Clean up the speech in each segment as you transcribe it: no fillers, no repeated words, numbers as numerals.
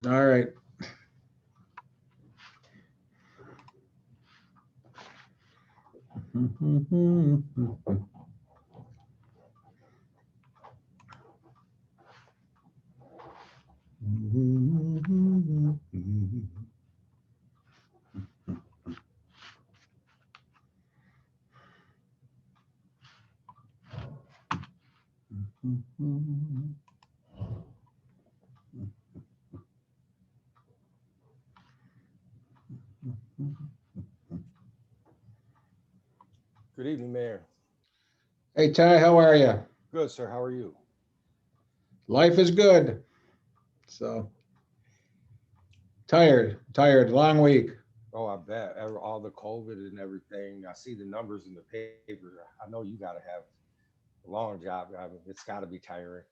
All right. Good evening, Mayor. Hey, Ty, how are you? Good, sir. How are you? Life is good. So tired, long week. Oh, I bet. All the COVID and everything. I see the numbers in the paper. I know you got to have a long job. I mean, it's got to be tiring.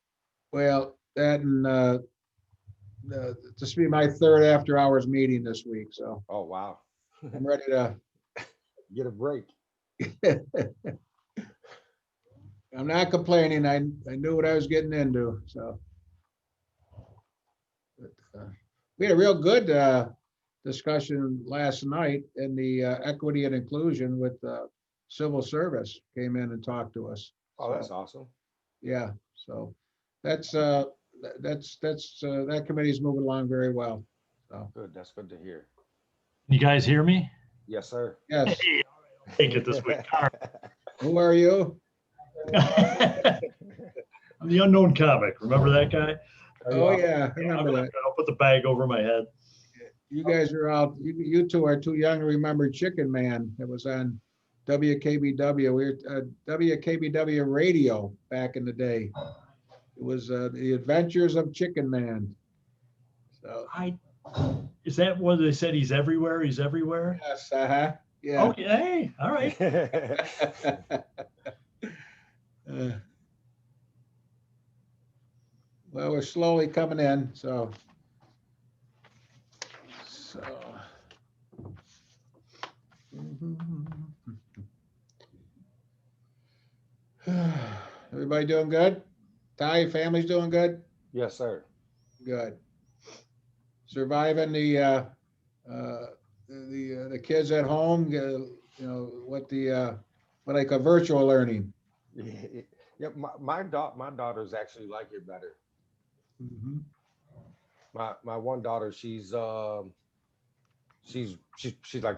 Well, that and this will be my third after hours meeting this week. So Oh, wow. I'm ready to, Get a break. I'm not complaining. I knew what I was getting into. So but, we had a real good discussion last night in the equity and inclusion with civil service came in and talked to us. Oh, that's So awesome. yeah, so that's that committee's moving along very well. So Good. That's good to hear. You guys hear me? Yes, sir. yes, Hey, I'll take it this week. All who are you? right. I'm the unknown comic. Remember that guy? Oh yeah, I Yeah, remember that. I'll put the bag over my head. You guys are out. You two are too young to remember Chicken Man. It was on WKBW. We were WKBW radio back in the day. It was the Adventures of Chicken Man. So Is that what they said? He's everywhere. He's everywhere. yes, yeah. Okay. Hey, all right. Uh, well, we're slowly coming in. So everybody doing good? Ty, family's doing good? Yes, sir. Good. Surviving the kids at home, what like a virtual learning. Yep. My daughters actually like it better. Mhm. My one daughter, she's like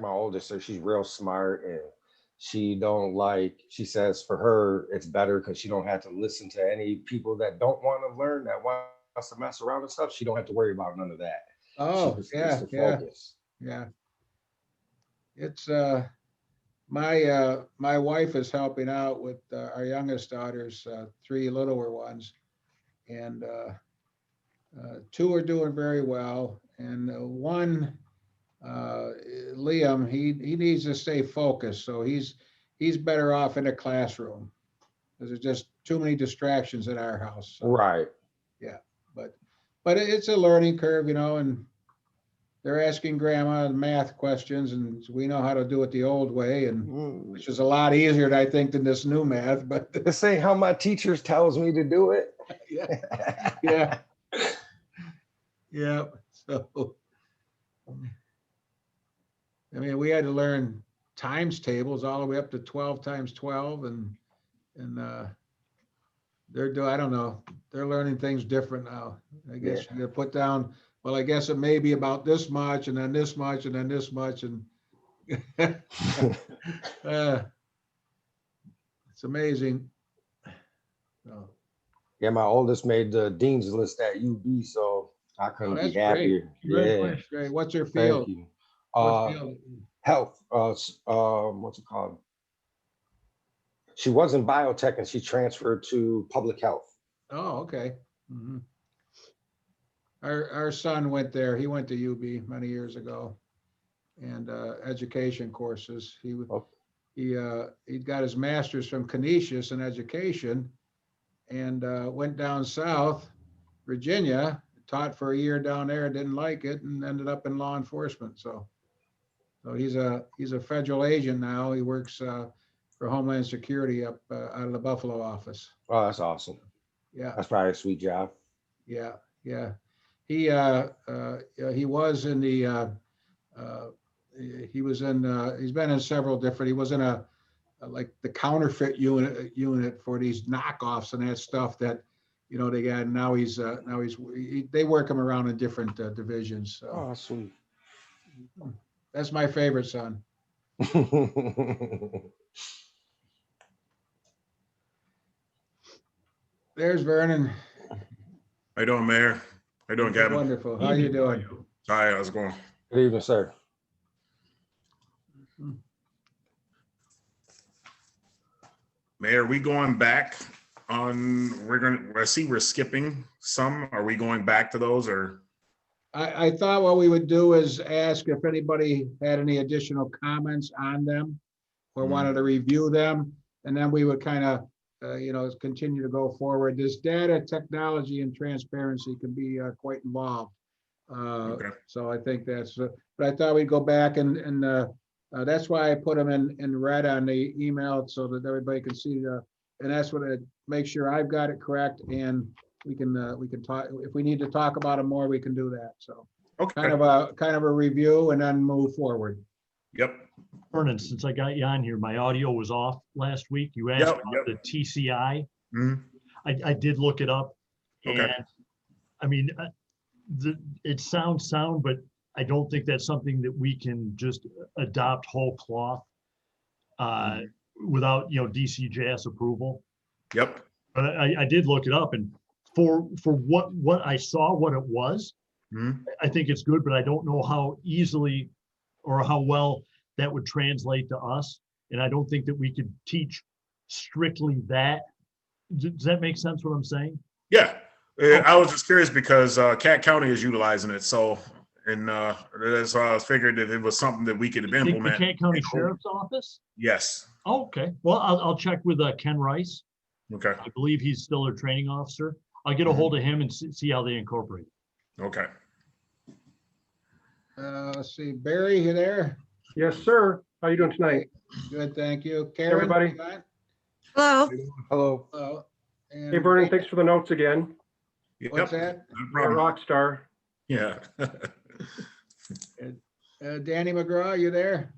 my oldest, so she's real smart, and she don't like, she says for her it's better because she don't have to listen to any people that don't want to learn, that wants to mess around and stuff. She don't have to worry about none of that. She just Oh, gets to yeah, yeah, focus. yeah. It's my wife is helping out with our youngest daughter's three littler ones, and two are doing very well, and one uh, Liam, he needs to stay focused, so he's better off in a classroom because there's just too many distractions in our house. So Right. yeah, but it's a learning curve, and they're asking grandma math questions, and we know how to do it the old way, and Mm. which is a lot easier, I think, than this new math. But This ain't how my teachers tells me to do it. yeah, yeah, yeah. So I mean, we had to learn times tables all the way up to 12 times 12, and they're doing, I don't know, they're learning things different now. I Yeah. guess you put down, well, I guess it may be about this much, and then this much, and then this much, and uh, it's amazing. So, Yeah, my oldest made the dean's list at UB, so I oh, couldn't be that's great. happier. Yeah, Congratulations. Great. What's her thank field? you. What Uh, field? health. What's it called? She was in biotech and she transferred to public health. Oh, okay. Mhm. Our son went there. He went to UB many years ago, and education courses. Oh, He got his master's from Canisius in education, and went down south, Virginia, taught for a year down there, didn't like it, and ended up in law enforcement. So he's a federal agent now. He works for Homeland Security up out of the Buffalo office. oh, that's awesome. Yeah, That's probably a sweet job. yeah, yeah. he was in the, he's been in several different, he was in like the counterfeit unit for these knockoffs and that stuff that, they got, now they work him around in different divisions. So Oh, sweet. that's my favorite son. There's Vernon. How you doing, Mayor? How you doing, Kevin? Wonderful. How you doing? Hi, how's it going? Good evening, sir. Mayor, are we going back on, I see we're skipping some. Are we going back to those or? I thought what we would do is ask if anybody had any additional comments on them or wanted to review them, and then we would kind of, continue to go forward. This data technology and transparency can be quite involved. Okay. So I think that's, but I thought we'd go back and that's why I put them in red on the email so that everybody can see and that's what make sure I've got it correct, and we can talk, if we need to talk about them more, we can do that. So Okay. kind of a review and then move forward. Yep. Vernon, since I got you on here, my audio was off last week. You asked about the TCI. Mhm. I did look it up. Okay. And I mean, it sounds sound, but I don't think that's something that we can just adopt whole cloth without, DCJS approval. Yep. But I did look it up, and for what I saw, what it was, Mhm. I think it's good, but I don't know how easily or how well that would translate to us. And I don't think that we could teach strictly that. Does that make sense what I'm saying? Yeah. I was just curious because Cat County is utilizing it. So, and that's why I was figured that it was something that we could The implement. Kent County Sheriff's Office? Yes. Oh, okay. Well, I'll check with Ken Rice. Okay. I believe he's still a training officer. I'll get a hold of him and see how they incorporate it. Okay. Let's see, Barry, you there? Yes, sir. How you doing tonight? Good, thank you. Karen? Everybody. you got it? Hello. Hello. Hello. And Hey, Vernon, thanks for the notes again. what's Yep. that? No You're a problem. rock star. Yeah. Danny McGraw, you there?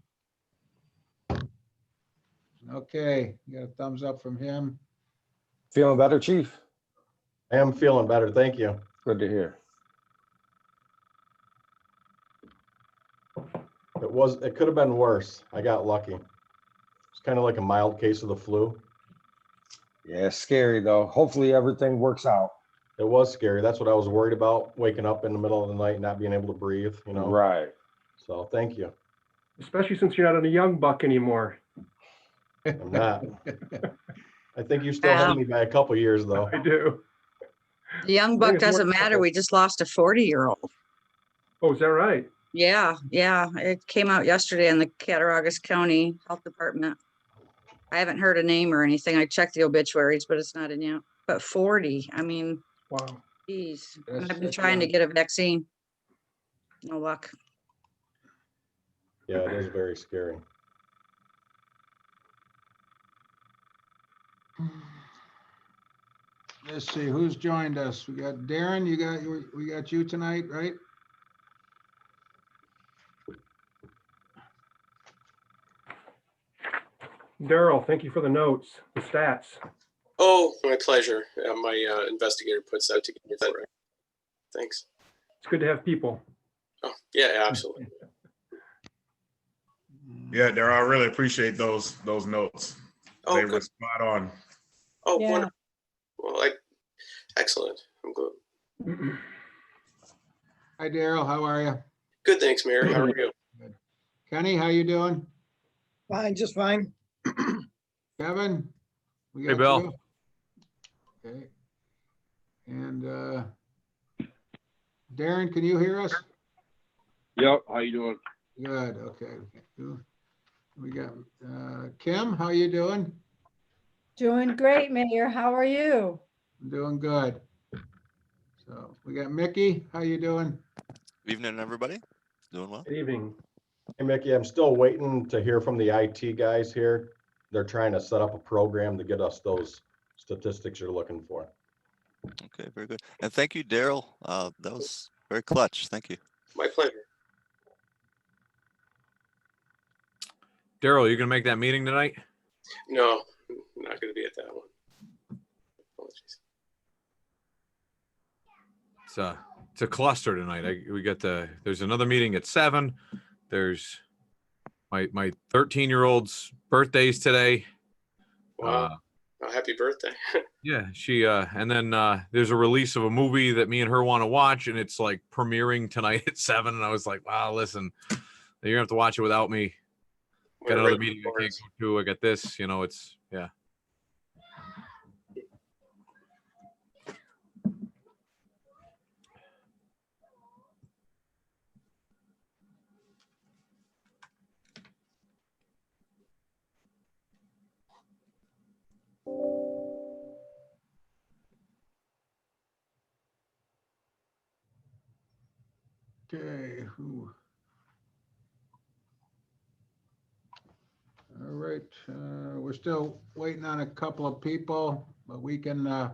Okay, you got a thumbs up from him. Feeling better, Chief? I am feeling better, thank you. Good to hear. It could have been worse. I got lucky. It's kind of like a mild case of the flu. Yeah, it's scary though. Hopefully everything works out. It was scary. That's what I was worried about, waking up in the middle of the night, and not being able to breathe, Right. So thank you. Especially since you're not a young buck anymore. I'm not. I think you still have me by a couple years though. I do. The young I think buck it's more doesn't matter. trouble. We just lost a 40-year-old. Oh, is that right? Yeah. It came out yesterday in the Cattaraugus County Health Department. I haven't heard a name or anything. I checked the obituaries, but it's not in yet. But 40, I mean, Wow. geez. And That's- I've been that's trying to young. get a vaccine. No luck. Yeah, it is very scary. Let's see, who's joined us? We got Darren, we got you tonight, right? Daryl, thank you for the notes, the stats. Oh, my pleasure. My investigator puts that together for it. Thanks. It's good to have people. Oh, yeah, absolutely. Yeah, Daryl, I really appreciate those notes. Oh, They were good. spot on. Oh, Yeah. wonderful. Well, excellent. I'm good. Hi, Daryl, how are you? Good, thanks, Mayor. How are you? Kenny, how you doing? Fine, just fine. Kevin? We Hey, got Bill. you? Okay. And Darren, can you hear us? Yep, how you doing? Good, okay. We got Kim, how you doing? Doing great, Mayor. How are you? I'm doing good. So we got Mickey, how you doing? Evening, everybody. Doing well. Good evening. Hey, Mickey, I'm still waiting to hear from the IT guys here. They're trying to set up a program to get us those statistics you're looking for. Okay, very good. And thank you, Daryl. That was Very clutch. Thank you. My pleasure. Daryl, you gonna make that meeting tonight? No, I'm not going to be at that one. Apologies. It's a cluster tonight. There's another meeting at 7. There's my 13-year-old's birthday's today. Wow. Oh, happy birthday. Yeah, she and then there's a release of a movie that me and her want to watch, and it's like premiering tonight at 7. And I was like, wow, listen, you're gonna have to watch it without me. Got another meeting I can't go to. I got this, it's yeah. Okay. All right, we're still waiting on a couple of people, but we can,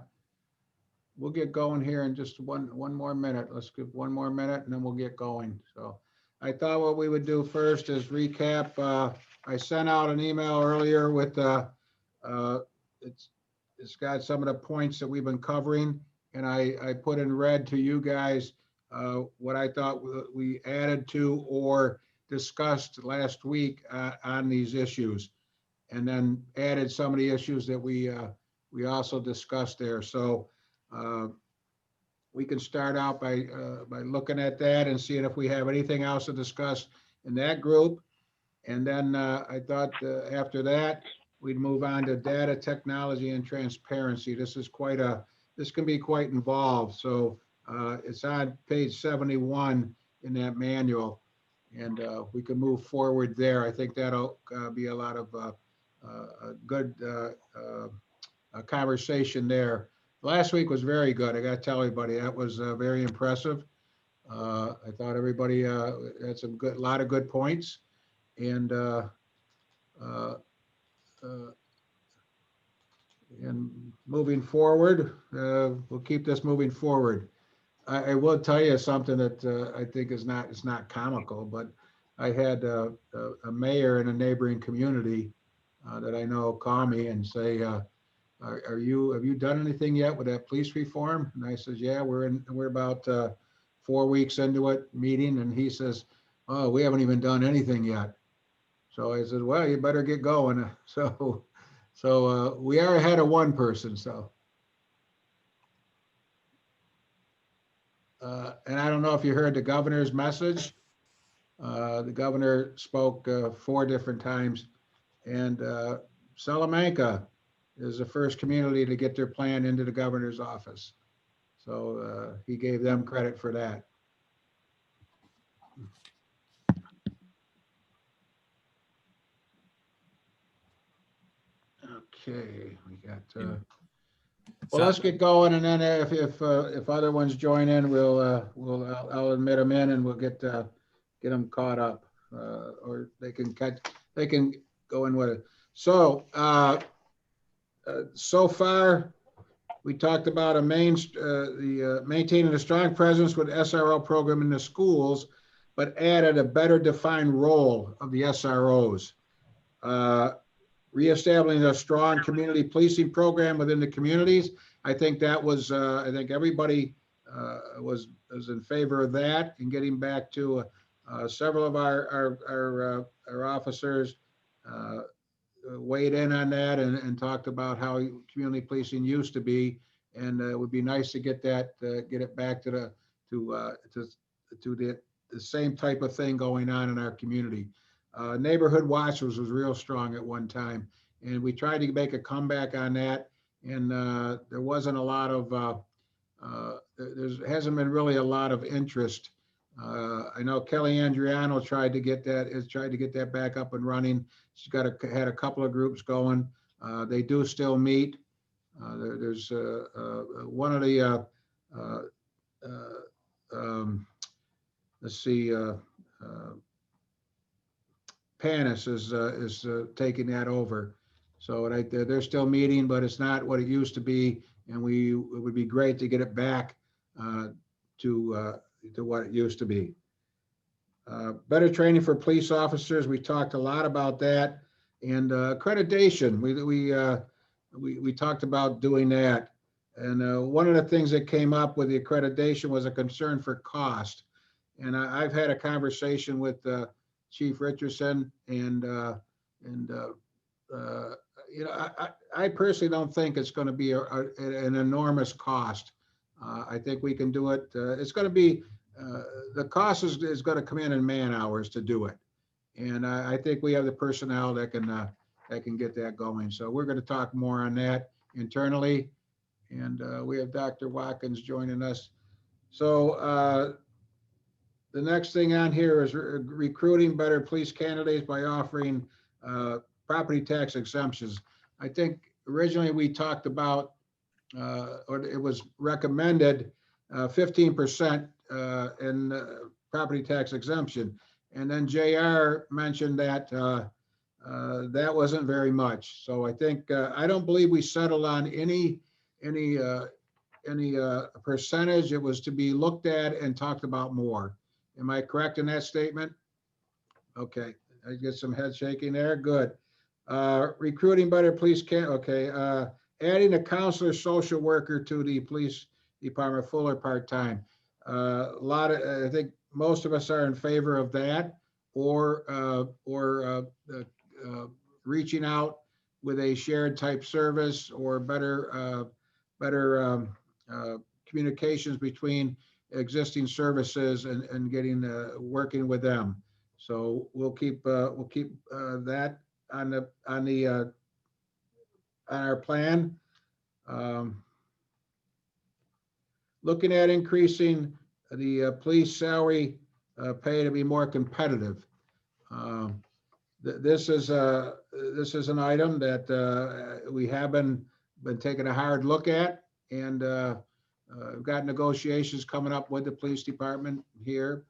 we'll get going here in just one more minute. Let's give one more minute and then we'll get going. So I thought what we would do first is recap. I sent out an email earlier with, it's got some of the points that we've been covering, and I put in red to you guys what I thought we added to or discussed last week on these issues, and then added some of the issues that we also discussed there. So we can start out by looking at that and seeing if we have anything else to discuss in that group. And then I thought after that, we'd move on to data technology and transparency. This can be quite involved. So it's on page 71 in that manual. And we can move forward there. I think that'll be a lot of a good conversation there. Last week was very good. I got to tell everybody that was very impressive. I thought everybody had a lot of good points, and moving forward, we'll keep this moving forward. I will tell you something that I think it's not comical, but I had a mayor in a neighboring community that I know call me and say, have you done anything yet with that police reform? And I says, yeah, we're about 4 weeks into it meeting. And he says, oh, we haven't even done anything yet. So I said, well, you better get going. So we are ahead of one person. So. And I don't know if you heard the governor's message. The governor spoke 4 different times, and Salamanca is the first community to get their plan into the governor's office. So he gave them credit for that. Okay, we got. Well, let's get going, and then if other ones join in, I'll admit them in, and we'll get them caught up, or they can go in with it. So so far, we talked about maintaining a strong presence with SRO program in the schools, but added a better defined role of the SROs. Reestablishing a strong community policing program within the communities. I think that was, I think everybody was in favor of that, and getting back to several of our officers weighed in on that and talked about how community policing used to be, and it would be nice to get it back to the same type of thing going on in our community. Neighborhood watchers was real strong at one time, and we tried to make a comeback on that, and there wasn't a lot of there hasn't been really a lot of interest. I know Kelly Andriano tried to get that back up and running. She's had a couple of groups going. They do still meet. There's one of the let's see, Panis is taking that over. So they're still meeting, but it's not what it used to be. And it would be great to get it back to to what it used to be. Better training for police officers. We talked a lot about that, and accreditation. We talked about doing that. And one of the things that came up with the accreditation was a concern for cost. And I've had a conversation with Chief Richardson, and you know, I personally don't think it's going to be an enormous cost. I think we can do it. It's going to be the cost is going to come in man hours to do it, and I think we have the personnel that can get that going. So we're going to talk more on that internally, and we have Dr. Watkins joining us. So the next thing on here is recruiting better police candidates by offering property tax exemptions. I think originally we talked about, or it was recommended 15% in property tax exemption. And then JR mentioned that that wasn't very much. So I think, I don't believe we settled on any percentage. It was to be looked at and talked about more. Am I correct in that statement? Okay, I get some head shaking there. Good. Recruiting better police adding a counselor, social worker to the police department, full or part-time. I think most of us are in favor of that, or reaching out with a shared type service, or better communications between existing services and getting working with them. So we'll keep that on our plan. Looking at increasing the police salary pay to be more competitive. This is an item that we have been taking a hard look at, and I've got negotiations coming up with the police department here.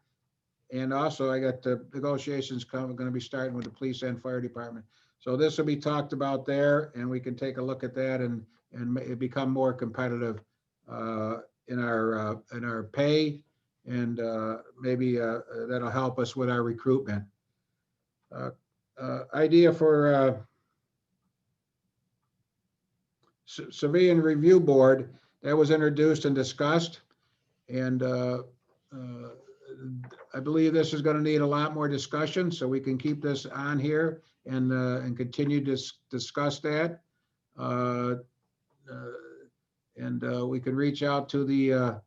And also I got the negotiations going to be starting with the police and fire department. So this will be talked about there, and we can take a look at that and become more competitive in our pay, and maybe that'll help us with our recruitment. Idea for civilian review board that was introduced and discussed, and I believe this is going to need a lot more discussion, so we can keep this on here and continue to discuss that. And we can reach out to the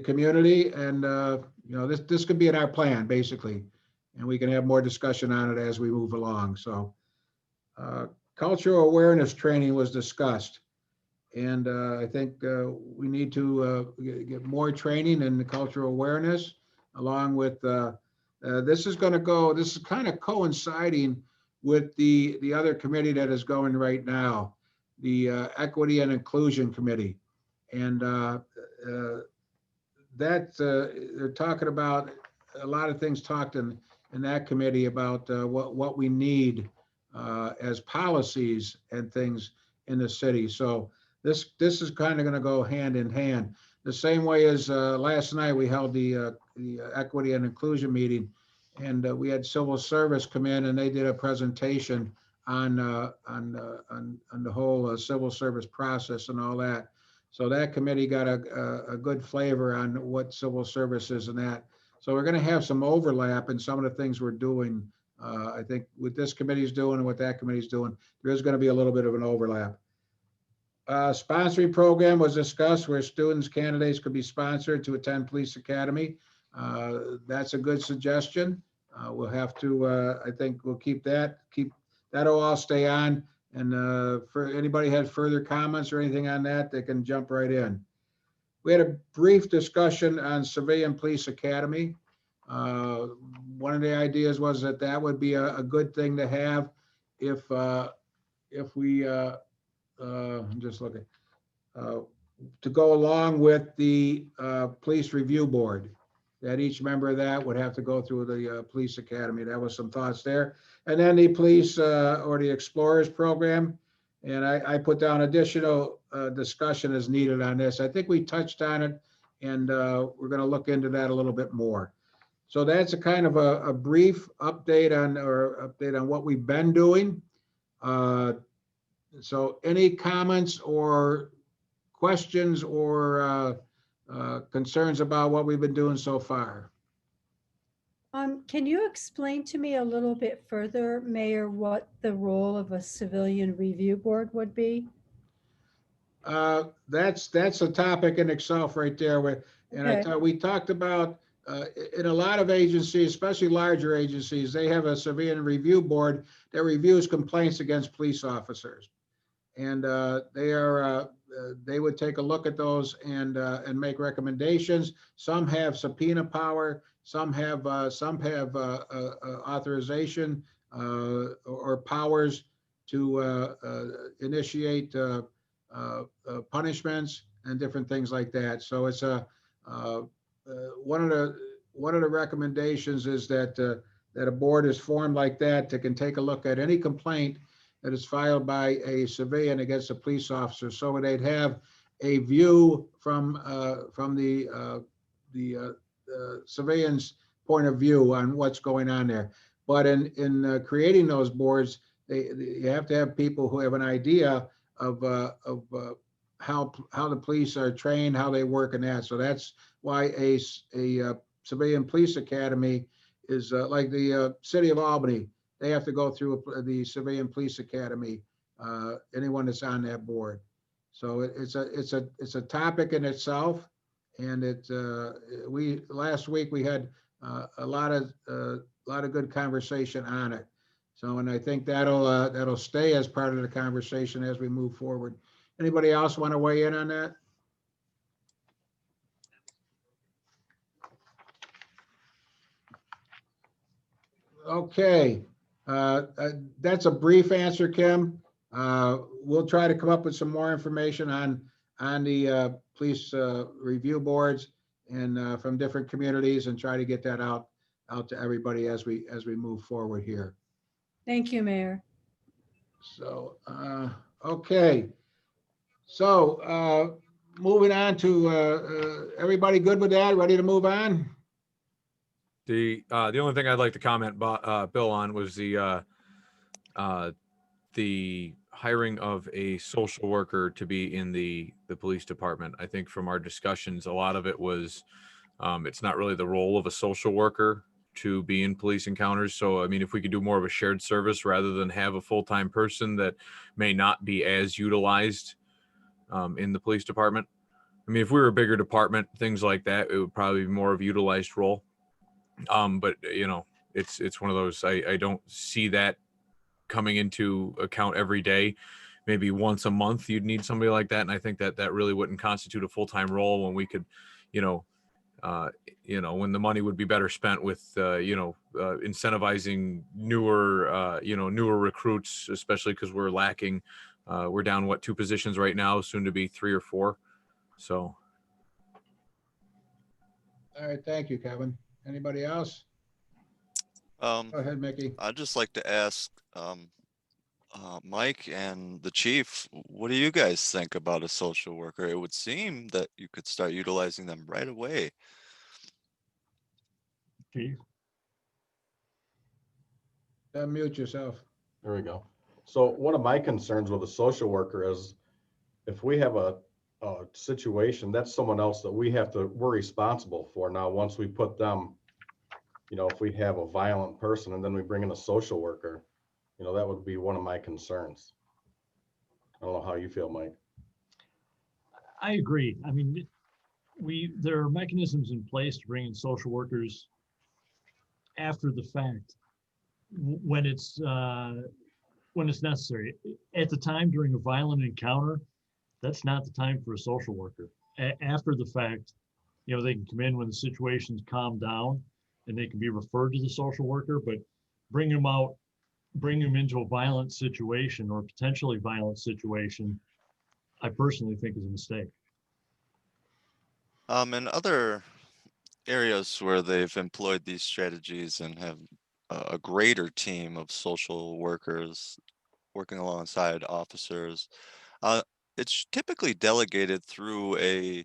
community, and you know, this could be in our plan basically, and we can have more discussion on it as we move along. So cultural awareness training was discussed, and I think we need to get more training in the cultural awareness, along with this is kind of coinciding with the other committee that is going right now, the Equity and Inclusion Committee. And that they're talking about a lot of things talked in that committee about what we need as policies and things in the city. So this is kind of going to go hand in hand. The same way as last night we held the Equity and Inclusion meeting, and we had civil service come in, and they did a presentation on the whole civil service process and all that. So that committee got a good flavor on what civil service is and that. So we're going to have some overlap in some of the things we're doing. I think what this committee is doing and what that committee is doing, there is going to be a little bit of an overlap. Sponsoring program was discussed, where students, candidates could be sponsored to attend police academy. That's a good suggestion. We'll have to, I think we'll keep that'll all stay on. And for anybody has further comments or anything on that, they can jump right in. We had a brief discussion on civilian police academy. One of the ideas was that would be a good thing to have if we, I'm just looking, to go along with the police review board, that each member of that would have to go through the police academy. That was some thoughts there. And then the police or the explorers program. And I put down additional discussion as needed on this. I think we touched on it and we're going to look into that a little bit more. So that's a kind of a brief update on what we've been doing. So any comments or questions or concerns about what we've been doing so far? Can you explain to me a little bit further, Mayor, what the role of a civilian review board would be? That's a topic in itself right there. And Okay. we talked about in a lot of agencies, especially larger agencies, they have a civilian review board that reviews complaints against police officers. And they would take a look at those and make recommendations. Some have subpoena power, some have authorization or powers to initiate punishments and different things like that. So it's one of the recommendations is that a board is formed like that can take a look at any complaint that is filed by a civilian against a police officer, so they'd have a view from the civilian's point of view on what's going on there. But in creating those boards, you have to have people who have an idea of how the police are trained, how they work, and that. So that's why a civilian police academy is like the city of Albany. They have to go through the civilian police academy. Anyone that's on that board. So it's a topic in itself, and last week we had a lot of good conversation on it. So, and I think that'll stay as part of the conversation as we move forward. Anybody else want to weigh in on that? Okay. That's a brief answer, Kim. We'll try to come up with some more information on the police review boards and from different communities and try to get that out to everybody as we move forward here. Thank you, Mayor. So, okay. So moving on to everybody good with that? Ready to move on? The only thing I'd like to comment, Bill, on was the hiring of a social worker to be in the police department. I think from our discussions, a lot of it was it's not really the role of a social worker to be in police encounters. So, I mean, if we could do more of a shared service rather than have a full-time person that may not be as utilized in the police department. I mean, if we were a bigger department, things like that, it would probably be more of a utilized role. But you know, it's one of those, I don't see that coming into account every day. Maybe once a month you'd need somebody like that. And I think that really wouldn't constitute a full-time role when we could, when the money would be better spent with, incentivizing newer recruits, especially because we're lacking, we're down, 2 positions right now, soon to be 3 or 4. So. All right, thank you, Kevin. Anybody else? Go ahead, Mickey. I'd just like to ask Mike and the chief, what do you guys think about a social worker? It would seem that you could start utilizing them right away. Chief? Unmute yourself. There we go. So one of my concerns with a social worker is if we have a situation, that's someone else that we're responsible for. Now, once we put them, if we have a violent person and then we bring in a social worker, that would be one of my concerns. I don't know how you feel, Mike. I agree. I mean, there are mechanisms in place to bring in social workers after the fact when it's necessary. At the time during a violent encounter, that's not the time for a social worker. After the fact, they can come in when the situation's calmed down and they can be referred to the social worker, but bring them into a violent situation or potentially violent situation, I personally think is a mistake. In other areas where they've employed these strategies and have a greater team of social workers working alongside officers, it's typically delegated through a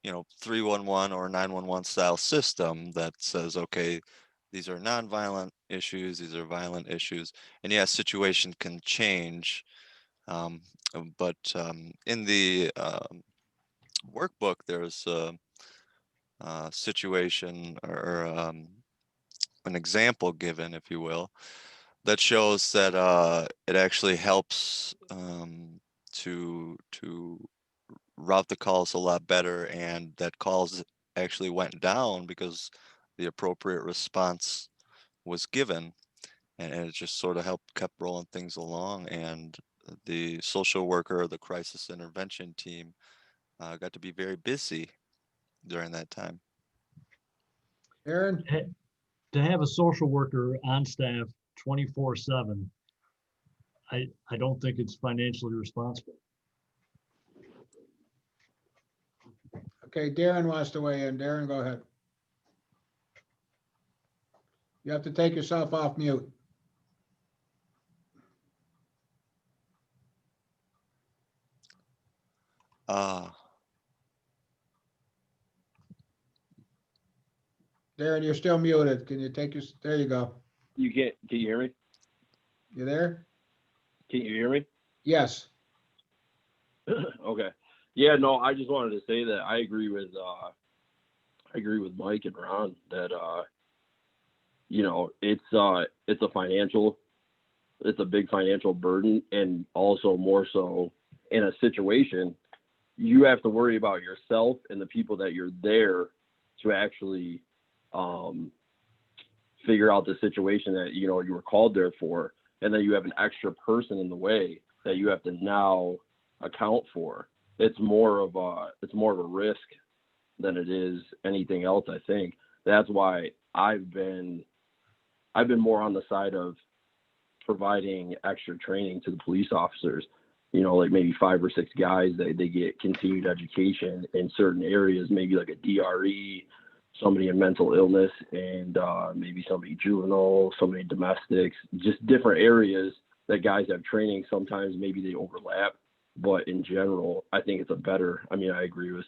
311 or 911 style system that says, okay, these are nonviolent issues, these are violent issues, and yes, situation can change. But in the workbook, there's a situation or an example given, if you will, that shows that it actually helps to route the calls a lot better, and that calls actually went down because the appropriate response was given, and it just sort of helped kept rolling things along. And the social worker, the crisis intervention team, got to be very busy during that time. Aaron? To have a social worker on staff 24/7, I don't think it's financially responsible. Okay, Darren wants to weigh in. Darren, go ahead. You have to take yourself off mute. Darren, you're still muted. Can you take your, there you go. You can't, can you hear me? You there? Can you hear me? Yes. Okay. Yeah, no, I just wanted to say that I agree with Mike and Ron that, it's a big financial burden, and also more so in a situation, you have to worry about yourself and the people that you're there to actually, figure out the situation that, you were called there for. And then you have an extra person in the way that you have to now account for. It's more of a risk than it is anything else. I think that's why I've been more on the side of providing extra training to the police officers, like maybe 5 or 6 guys that they get continued education in certain areas, maybe like a DRE, somebody in mental illness, and maybe somebody juvenile, somebody domestics, just different areas that guys have training. Sometimes maybe they overlap, but in general, I think it's I agree with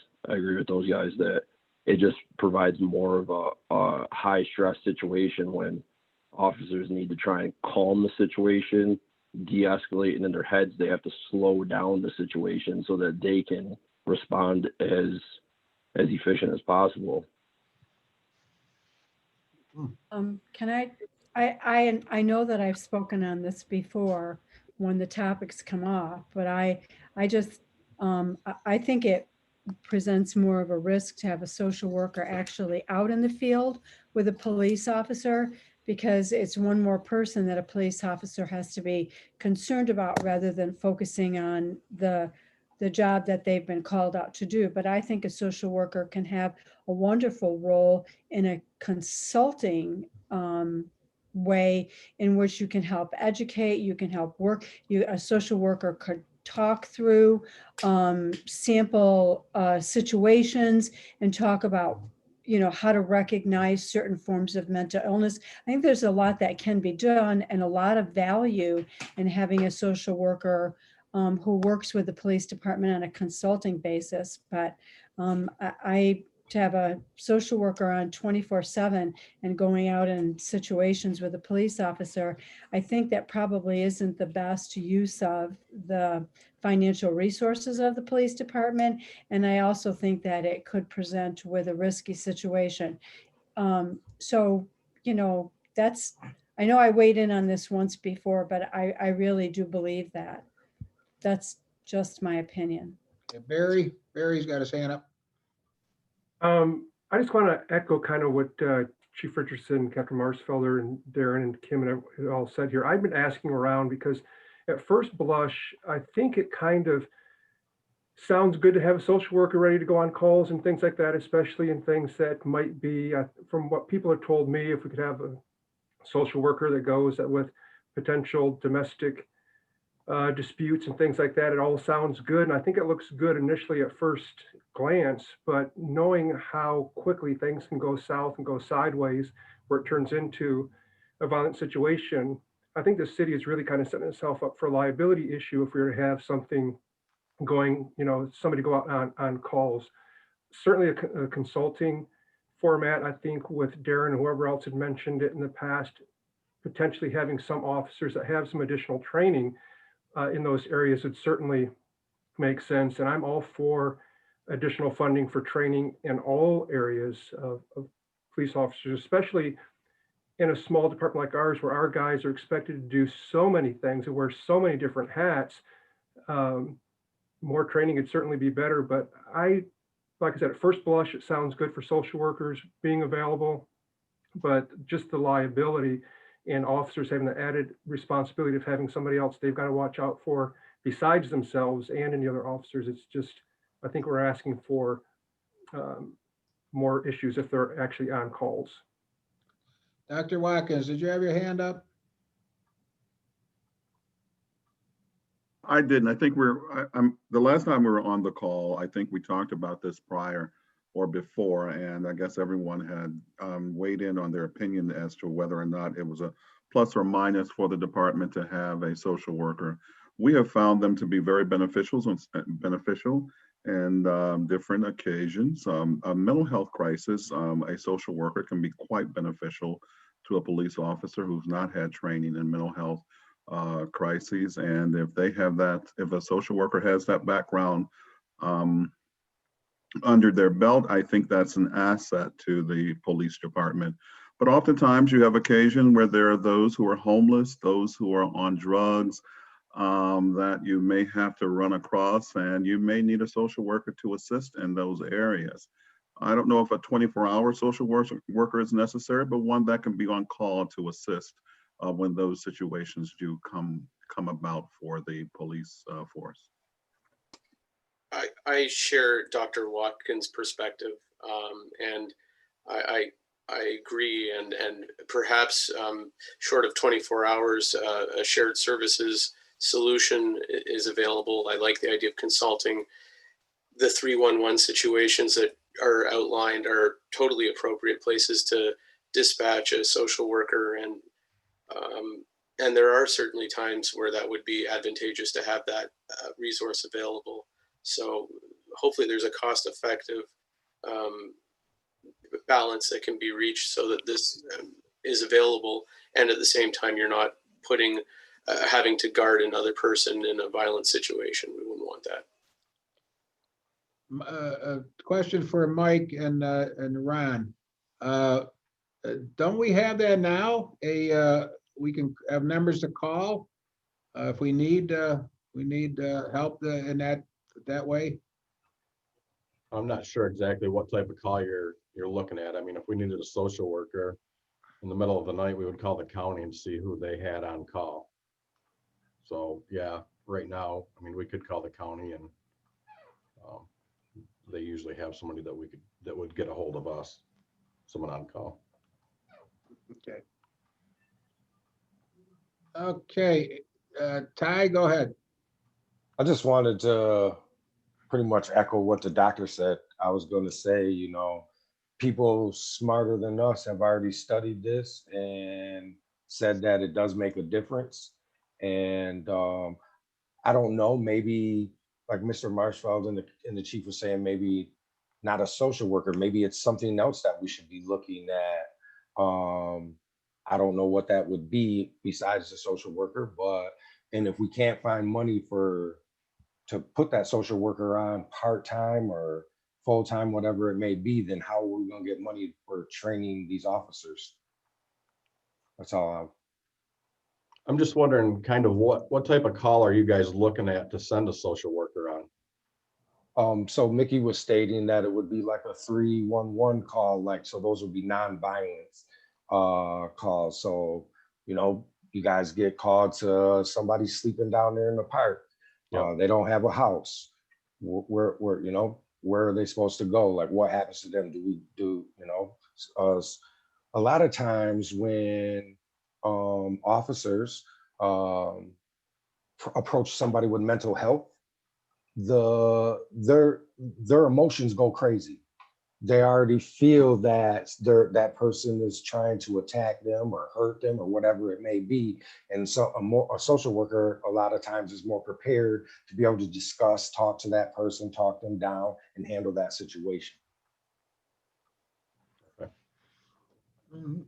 those guys that it just provides more of a high stress situation when officers need to try and calm the situation, de-escalate, and in their heads, they have to slow down the situation so that they can respond as efficient as possible. Can I know that I've spoken on this before when the topics come up, but I think it presents more of a risk to have a social worker actually out in the field with a police officer, because it's one more person that a police officer has to be concerned about rather than focusing on the job that they've been called out to do. But I think a social worker can have a wonderful role in a consulting way in which you can help educate, you can help work. A social worker could talk through sample situations and talk about how to recognize certain forms of mental illness. I think there's a lot that can be done, and a lot of value in having a social worker who works with the police department on a consulting basis. But to have a social worker on 24/7 and going out in situations with a police officer, I think that probably isn't the best use of the financial resources of the police department. And I also think that it could present with a risky situation. So, I know I weighed in on this once before, but I really do believe that. That's just my opinion. Barry's got his hand up. I just want to echo kind of what Chief Richardson, Captain Marsfelder, and Darren and Kim and it all said here. I've been asking around because at first blush, I think it kind of sounds good to have a social worker ready to go on calls and things like that, especially in things that might be, from what people have told me, if we could have a social worker that goes with potential domestic disputes and things like that, it all sounds good. And I think it looks good initially at first glance, but knowing how quickly things can go south and go sideways where it turns into a violent situation, I think the city is really kind of setting itself up for a liability issue if we were to have something going, somebody go out on calls. certainly a consulting format. I think with Darren, whoever else had mentioned it in the past, potentially having some officers that have some additional training in those areas would certainly make sense. And I'm all for additional funding for training in all areas of police officers, especially in a small department like ours, where our guys are expected to do so many things and wear so many different hats. More training would certainly be better, but like I said, at first blush, it sounds good for social workers being available, but just the liability and officers having the added responsibility of having somebody else they've got to watch out for besides themselves and any other officers. It's just, I think we're asking for more issues if they're actually on calls. Dr. Watkins, did you have your hand up? I didn't. I think the last time we were on the call, I think we talked about this prior or before, and I guess everyone had weighed in on their opinion as to whether or not it was a plus or minus for the department to have a social worker. We have found them to be very beneficial and different occasions. A mental health crisis, a social worker can be quite beneficial to a police officer who's not had training in mental health crises. And if they have that, if a social worker has that background under their belt, I think that's an asset to the police department. But oftentimes you have occasion where there are those who are homeless, those who are on drugs, that you may have to run across, and you may need a social worker to assist in those areas. I don't know if a 24-hour social worker is necessary, but one that can be on call to assist when those situations do come about for the police force. I share Dr. Watkins' perspective, and I agree. And perhaps short of 24 hours, a shared services solution is available. I like the idea of consulting. The 311 situations that are outlined are totally appropriate places to dispatch a social worker, and there are certainly times where that would be advantageous to have that resource available. So hopefully there's a cost-effective balance that can be reached so that this is available, and at the same time you're not putting having to guard another person in a violent situation. We wouldn't want that. A question for Mike and Ron. Don't we have that now? We can have numbers to call if we need help in that way. I'm not sure exactly what type of call you're looking at. I mean, if we needed a social worker in the middle of the night, we would call the county and see who they had on call. So yeah, right now, I mean, we could call the county, and they usually have somebody that would get a hold of us, someone on call. Okay. Okay, Ty, go ahead. I just wanted to pretty much echo what the doctor said. I was going to say, people smarter than us have already studied this and said that it does make a difference. And I don't know, maybe like Mr. Marshfield and the chief was saying, maybe not a social worker, maybe it's something else that we should be looking at. I don't know what that would be besides the social worker, and if we can't find money to put that social worker on part-time or full-time, whatever it may be, then how are we going to get money for training these officers? That's all. I'm just wondering kind of what type of call are you guys looking at to send a social worker on? So Mickey was stating that it would be like a 311 call, so those would be non-violence calls. So, you guys get called to somebody sleeping down there in the park. Yep. They don't have a house. Where are they supposed to go? Like, what happens to them? A lot of times when officers approach somebody with mental health, their emotions go crazy. They already feel that that person is trying to attack them or hurt them or whatever it may be. And so a social worker a lot of times is more prepared to be able to talk to that person, talk them down, and handle that situation. Mhm.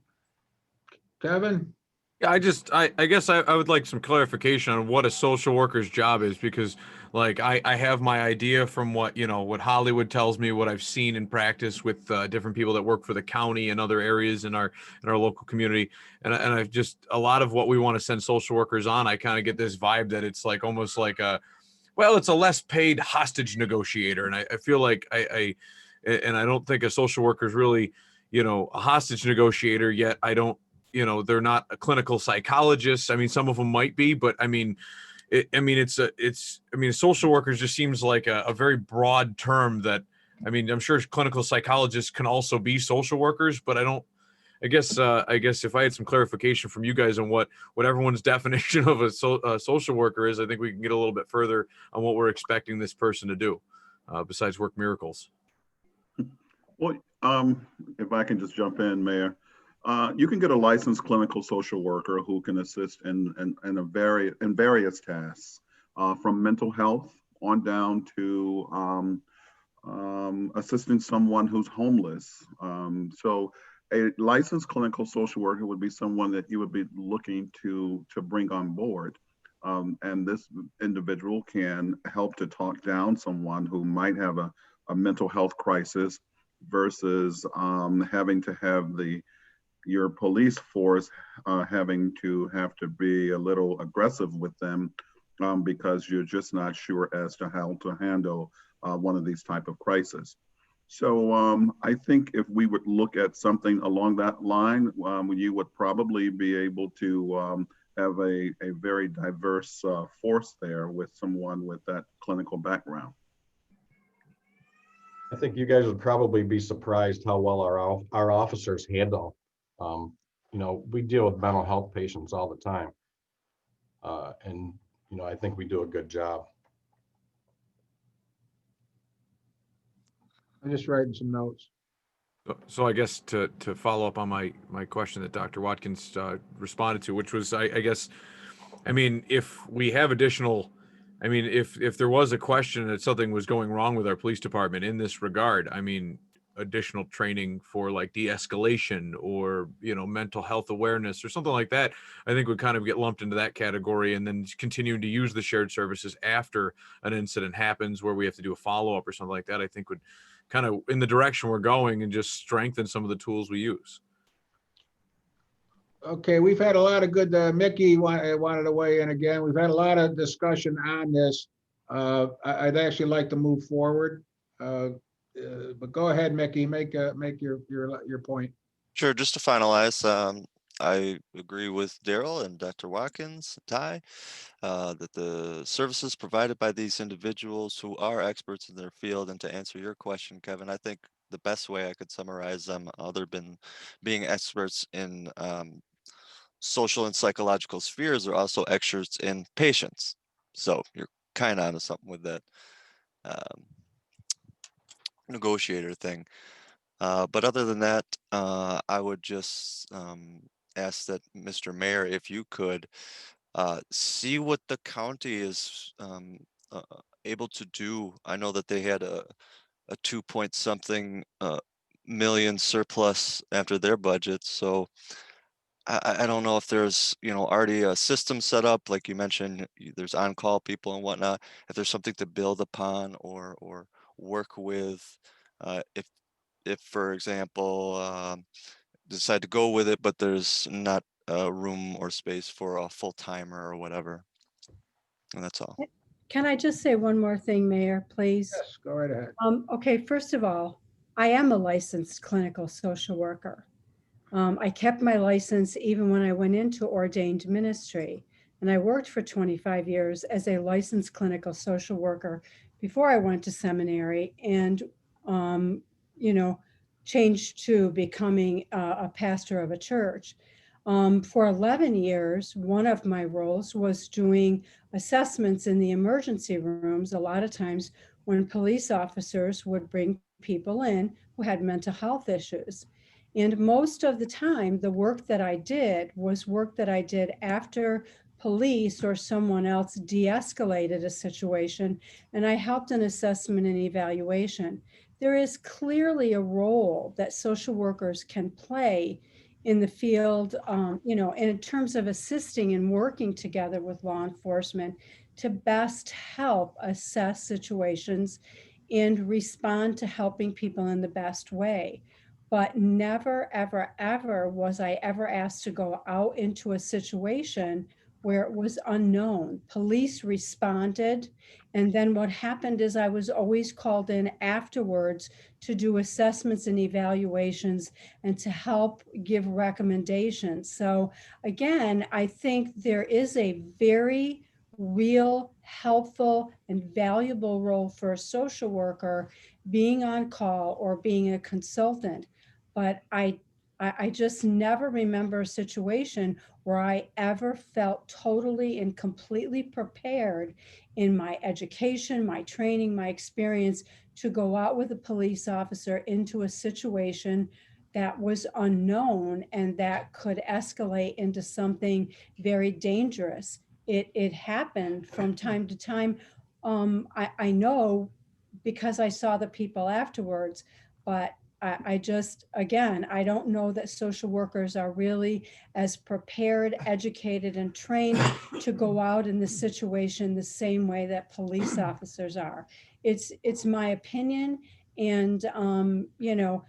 Kevin? Yeah, I guess I would like some clarification on what a social worker's job is, because like I have my idea from what, what Hollywood tells me, what I've seen in practice with different people that work for the county and other areas in our local community. And I've just, a lot of what we want to send social workers on, I kind of get this vibe that it's like almost like it's a less paid hostage negotiator. And I feel like and I don't think a social worker is really, a hostage negotiator yet. I don't, they're not a clinical psychologist. I mean, some of them might be, but I mean, social workers just seems like a very broad term that, I mean, I'm sure clinical psychologists can also be social workers, but I guess if I had some clarification from you guys on what everyone's definition of a social worker is, I think we can get a little bit further on what we're expecting this person to do, besides work miracles. Well, if I can just jump in, Mayor, you can get a licensed clinical social worker who can assist in various tasks, from mental health on down to assisting someone who's homeless. So a licensed clinical social worker would be someone that you would be looking to bring on board. And this individual can help to talk down someone who might have a mental health crisis versus having to have your police force having to be a little aggressive with them because you're just not sure as to how to handle one of these type of crises. So I think if we would look at something along that line, you would probably be able to have a very diverse force there with someone with that clinical background. I think you guys would probably be surprised how well our officers handle. We deal with mental health patients all the time. And I think we do a good job. I'm just writing some notes. So I guess to follow up on my question that Dr. Watkins responded to, which was, I guess, I mean, if we have additional, I mean, if there was a question that something was going wrong with our police department in this regard, I mean, additional training for like de-escalation or, mental health awareness or something like that, I think would kind of get lumped into that category, and then continuing to use the shared services after an incident happens where we have to do a follow-up or something like that, I think would kind of in the direction we're going and just strengthen some of the tools we use. Okay, we've had a lot of good, Mickey wanted to weigh in again. We've had a lot of discussion on this. I'd actually like to move forward. But go ahead, Mickey, make your point. Sure, just to finalize, I agree with Daryl and Dr. Watkins, Ty, that the services provided by these individuals who are experts in their field, and to answer your question, Kevin, I think the best way I could summarize them, other than being experts in social and psychological spheres, are also experts in patients. So you're kind of onto something with that negotiator thing. But other than that, I would just ask that Mr. Mayor, if you could see what the county is able to do. I know that they had a 2-point-something million surplus after their budget. So I don't know if there's, already a system set up, like you mentioned, there's on-call people and whatnot, if there's something to build upon or work with, if, for example, decide to go with it, but there's not room or space for a full-timer or whatever. And that's all. Can I just say one more thing, Mayor, please? Yes, go right ahead. Okay, first of all, I am a licensed clinical social worker. I kept my license even when I went into ordained ministry, and I worked for 25 years as a licensed clinical social worker before I went to seminary and, changed to becoming a pastor of a church. For 11 years, one of my roles was doing assessments in the emergency rooms, a lot of times when police officers would bring people in who had mental health issues. And most of the time, the work that I did was work that I did after police or someone else de-escalated a situation, and I helped in assessment and evaluation. There is clearly a role that social workers can play in the field, you know, in terms of assisting and working together with law enforcement to best help assess situations and respond to helping people in the best way. But never, ever, ever was I ever asked to go out into a situation where it was unknown. Police responded. And then what happened is I was always called in afterwards to do assessments and evaluations and to help give recommendations. So again, I think there is a very real, helpful, and valuable role for a social worker being on call or being a consultant. But I just never remember a situation where I ever felt totally and completely prepared in my education, my training, my experience to go out with a police officer into a situation that was unknown and that could escalate into something very dangerous. It happened from time to time. I know because I saw the people afterwards, but I just, again, I don't know that social workers are really as prepared, educated, and trained to go out in this situation the same way that police officers are. It's my opinion, and you know,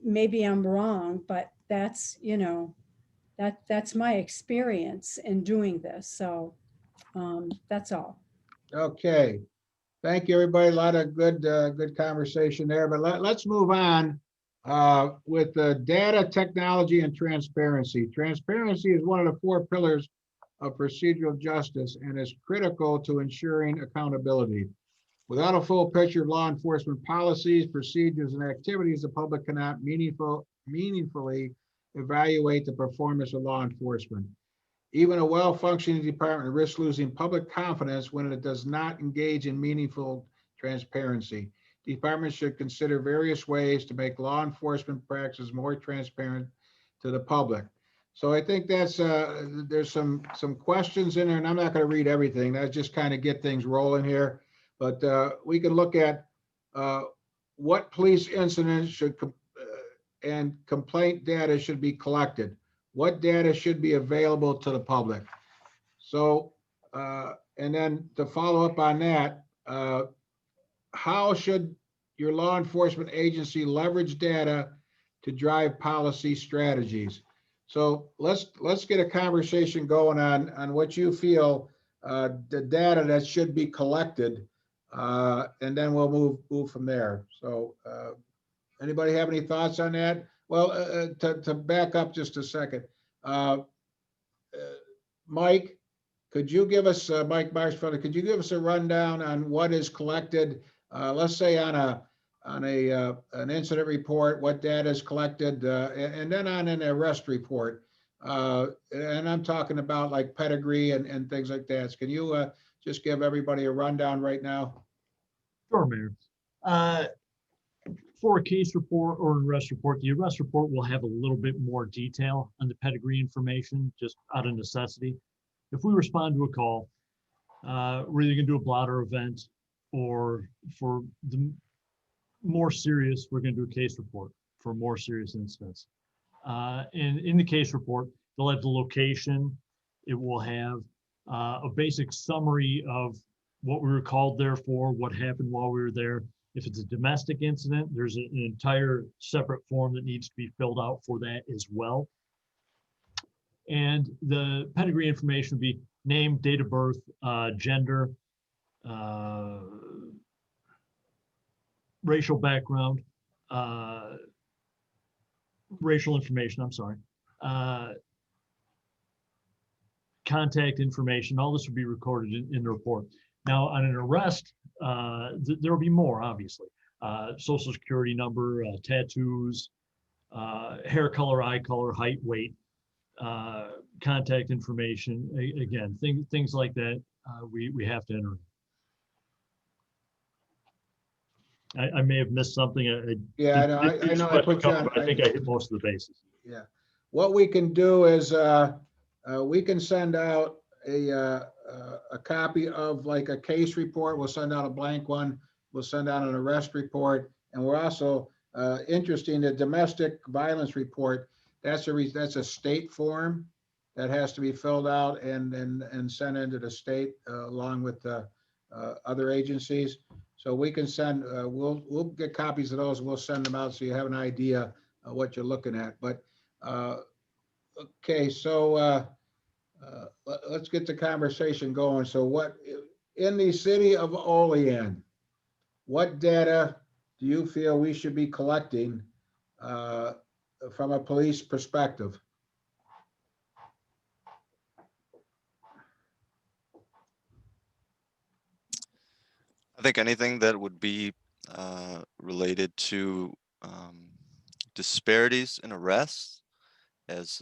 maybe I'm wrong, but that's, you know, that's my experience in doing this. So that's all. Okay. Thank you, everybody. A lot of good conversation there, but let's move on with the data, technology, and transparency. Transparency is one of the 4 pillars of procedural justice and is critical to ensuring accountability. Without a full picture of law enforcement policies, procedures, and activities, the public cannot meaningfully evaluate the performance of law enforcement. Even a well-functioning department risks losing public confidence when it does not engage in meaningful transparency. Departments should consider various ways to make law enforcement practices more transparent to the public. So I think that's there's some questions in there, and I'm not going to read everything. That's just kind of get things rolling here. But we can look at what police incidents should and complaint data should be collected. What data should be available to the public? So, and then to follow up on that, how should your law enforcement agency leverage data to drive policy strategies? So let's get a conversation going on what you feel the data that should be collected, and then we'll move from there. So anybody have any thoughts on that? Well, to back up just a second, Mike, could you give us, Mike Marshfelder, could you give us a rundown on what is collected, let's say on an incident report, what data is collected, and then on an arrest report? And I'm talking about like pedigree and things like that. Can you just give everybody a rundown right now? Sure, Mayor. For a case report or an arrest report, the arrest report will have a little bit more detail on the pedigree information, just out of necessity. If we respond to a call, we're either going to do a blotter event, or for the more serious, we're going to do a case report for more serious incidents. And in the case report, they'll have the location. It will have a basic summary of what we were called there for, what happened while we were there. If it's a domestic incident, there's an entire separate form that needs to be filled out for that as well. And the pedigree information would be name, date of birth, gender, racial background, racial information, I'm sorry, contact information. All this would be recorded in the report. Now, on an arrest, there will be more, obviously. Social security number, tattoos, hair color, eye color, height, weight, contact information. Again, things like that, we have to enter. I may have missed something. Yeah, I know. I know. I put you on. I think I hit most of the bases. Yeah. What we can do is we can send out a copy of like a case report. We'll send out a blank one. We'll send out an arrest report, and we're also interested in the domestic violence report. that's a state form that has to be filled out and sent into the state along with the other agencies. So we can send, we'll get copies of those and we'll send them out so you have an idea of what you're looking at. But okay, so let's get the conversation going. So what, in the city of Olean, what data do you feel we should be collecting from a police perspective? I think anything that would be related to disparities in arrests. As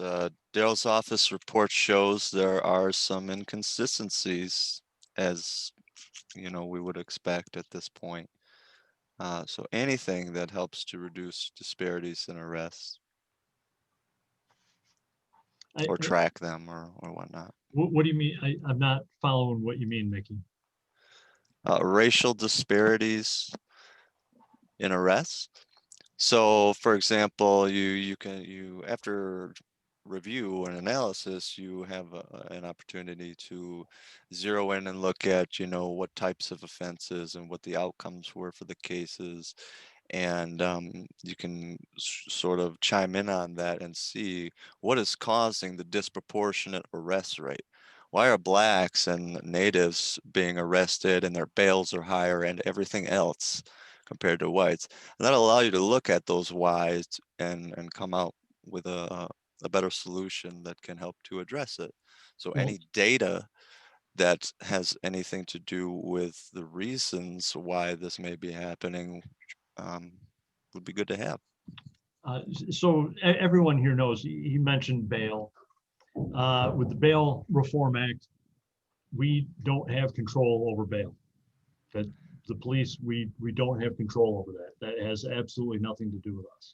Daryl's office report shows, there are some inconsistencies, as you know, we would expect at this point. So anything that helps to reduce disparities in arrests or track them or whatnot. What do you mean? I'm not following what you mean, Mickey. Racial disparities in arrests. So, for example, you after review and analysis, you have an opportunity to zero in and look at, you know, what types of offenses and what the outcomes were for the cases. And you can sort of chime in on that and see what is causing the disproportionate arrest rate. Why are blacks and natives being arrested and their bails are higher and everything else compared to whites? And that'll allow you to look at those whys and come out with a better solution that can help to address it. So any data that has anything to do with the reasons why this may be happening would be good to have. So everyone here knows, he mentioned bail. With the Bail Reform Act, we don't have control over bail. That the police, we don't have control over that. That has absolutely nothing to do with us.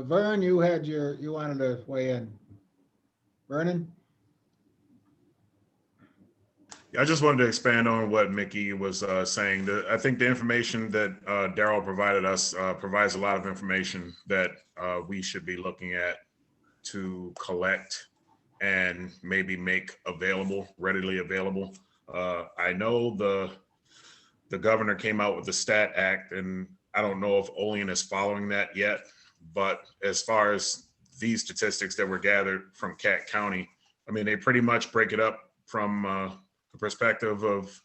Vern, you wanted to weigh in. Vernon? I just wanted to expand on what Mickey was saying. I think the information that Daryl provided us provides a lot of information that we should be looking at to collect and maybe make available, readily available. I know the governor came out with the Stat Act, and I don't know if Olean is following that yet. But as far as these statistics that were gathered from Cat County, I mean, they pretty much break it up from the perspective of,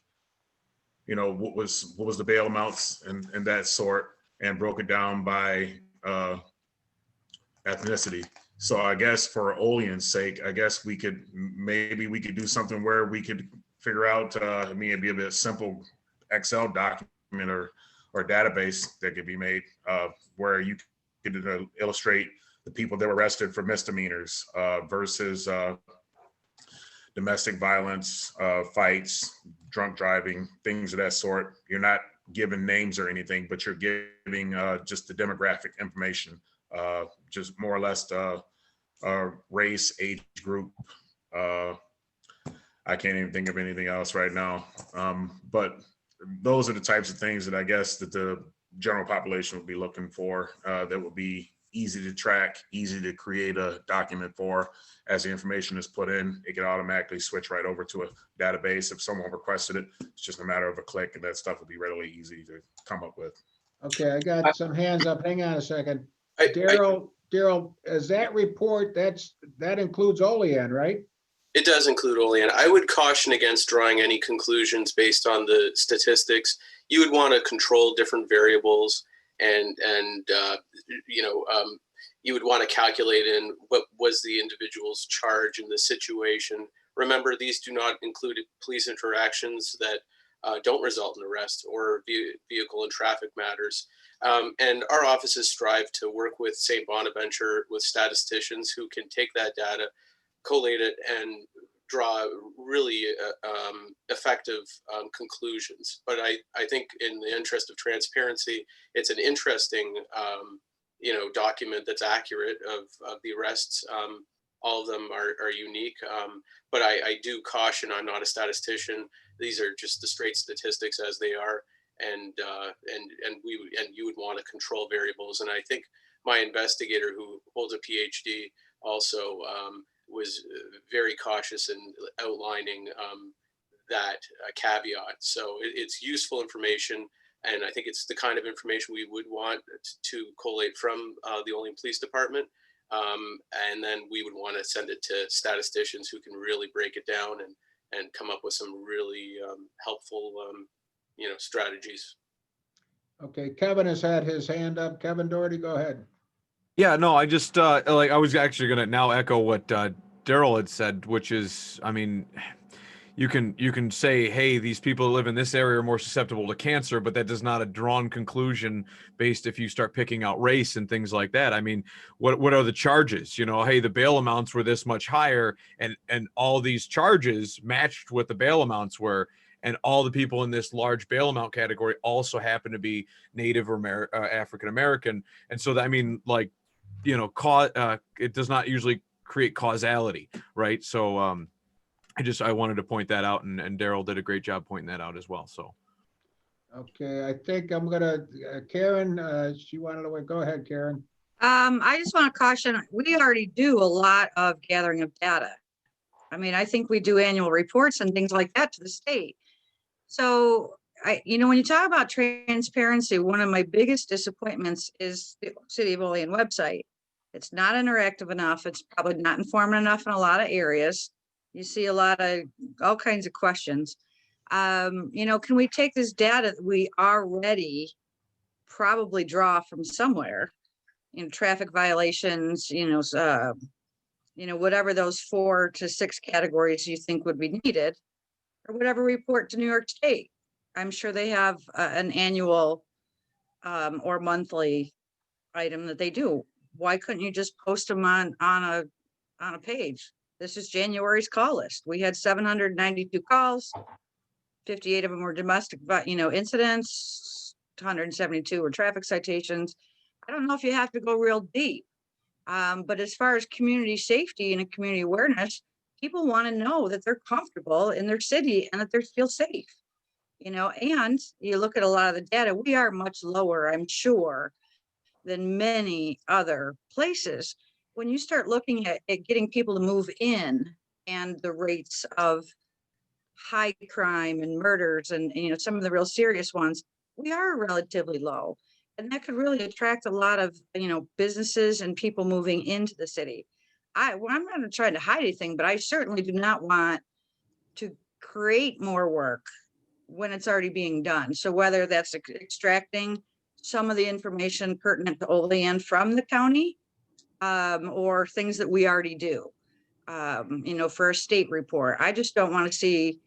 you know, what was the bail amounts and that sort, and broke it down by ethnicity. So I guess for Olean's sake, I guess maybe we could do something where we could figure out, I mean, it'd be a bit simple Excel document or database that could be made where you could illustrate the people that were arrested for misdemeanors versus domestic violence, fights, drunk driving, things of that sort. You're not giving names or anything, but you're giving just the demographic information, just more or less race, age group. I can't even think of anything else right now. But those are the types of things that I guess that the general population would be looking for, that would be easy to track, easy to create a document for. As the information is put in, it can automatically switch right over to a database. If someone requested it, it's just a matter of a click, and that stuff would be readily easy to come up with. Okay, I got some hands up. Hang on a second. Daryl, is that report, that includes Olean, right? It does include Olean. I would caution against drawing any conclusions based on the statistics. You would want to control different variables, and you would want to calculate in what was the individual's charge in the situation. Remember, these do not include police interactions that don't result in arrest or vehicle and traffic matters. And our offices strive to work with St. Bonaventure with statisticians who can take that data, collate it, and draw really effective conclusions. But I think in the interest of transparency, it's an interesting document that's accurate of the arrests. All of them are unique, but I do caution, I'm not a statistician. These are just the straight statistics as they are, and you would want to control variables. And I think my investigator, who holds a PhD, also was very cautious in outlining that caveat. So it's useful information, and I think it's the kind of information we would want to collate from the Olean Police Department. And then we would want to send it to statisticians who can really break it down and come up with some really helpful, strategies. Okay, Kevin has had his hand up. Kevin Doherty, go ahead. Yeah, no, I just like I was actually gonna now echo what Daryl had said, which is, I mean, you can say, hey, these people who live in this area are more susceptible to cancer, but that does not a drawn conclusion based if you start picking out race and things like that. I mean, what are the charges? Hey, the bail amounts were this much higher, and all these charges matched what the bail amounts were. And all the people in this large bail amount category also happen to be Native or African American. And so, I mean, like, it does not usually create causality, right? So I wanted to point that out, and Daryl did a great job pointing that out as well. So. Okay, I think I'm gonna, Karen, she wanted to, go ahead, Karen. I just want to caution, we already do a lot of gathering of data. I mean, I think we do annual reports and things like that to the state. So when you talk about transparency, one of my biggest disappointments is the City of Olean website. It's not interactive enough. It's probably not informative enough in a lot of areas. You see a lot of all kinds of questions. Can we take this data that we already probably draw from somewhere, traffic violations, whatever those 4 to 6 categories you think would be needed, or whatever, report to New York State. I'm sure they have an annual or monthly item that they do. Why couldn't you just post them on a page? This is January's call list. We had 792 calls, 58 of them were domestic, incidents, 172 were traffic citations. I don't know if you have to go real deep, but as far as community safety and community awareness, people want to know that they're comfortable in their city and that they feel safe, and you look at a lot of the data, we are much lower, I'm sure, than many other places. When you start looking at getting people to move in and the rates of high crime and murders and, some of the real serious ones, we are relatively low. And that could really attract a lot of, businesses and people moving into the city. I'm not trying to hide anything, but I certainly do not want to create more work when it's already being done. So whether that's extracting some of the information pertinent to Olean from the county, or things that we already do, for a state report, I just don't want to see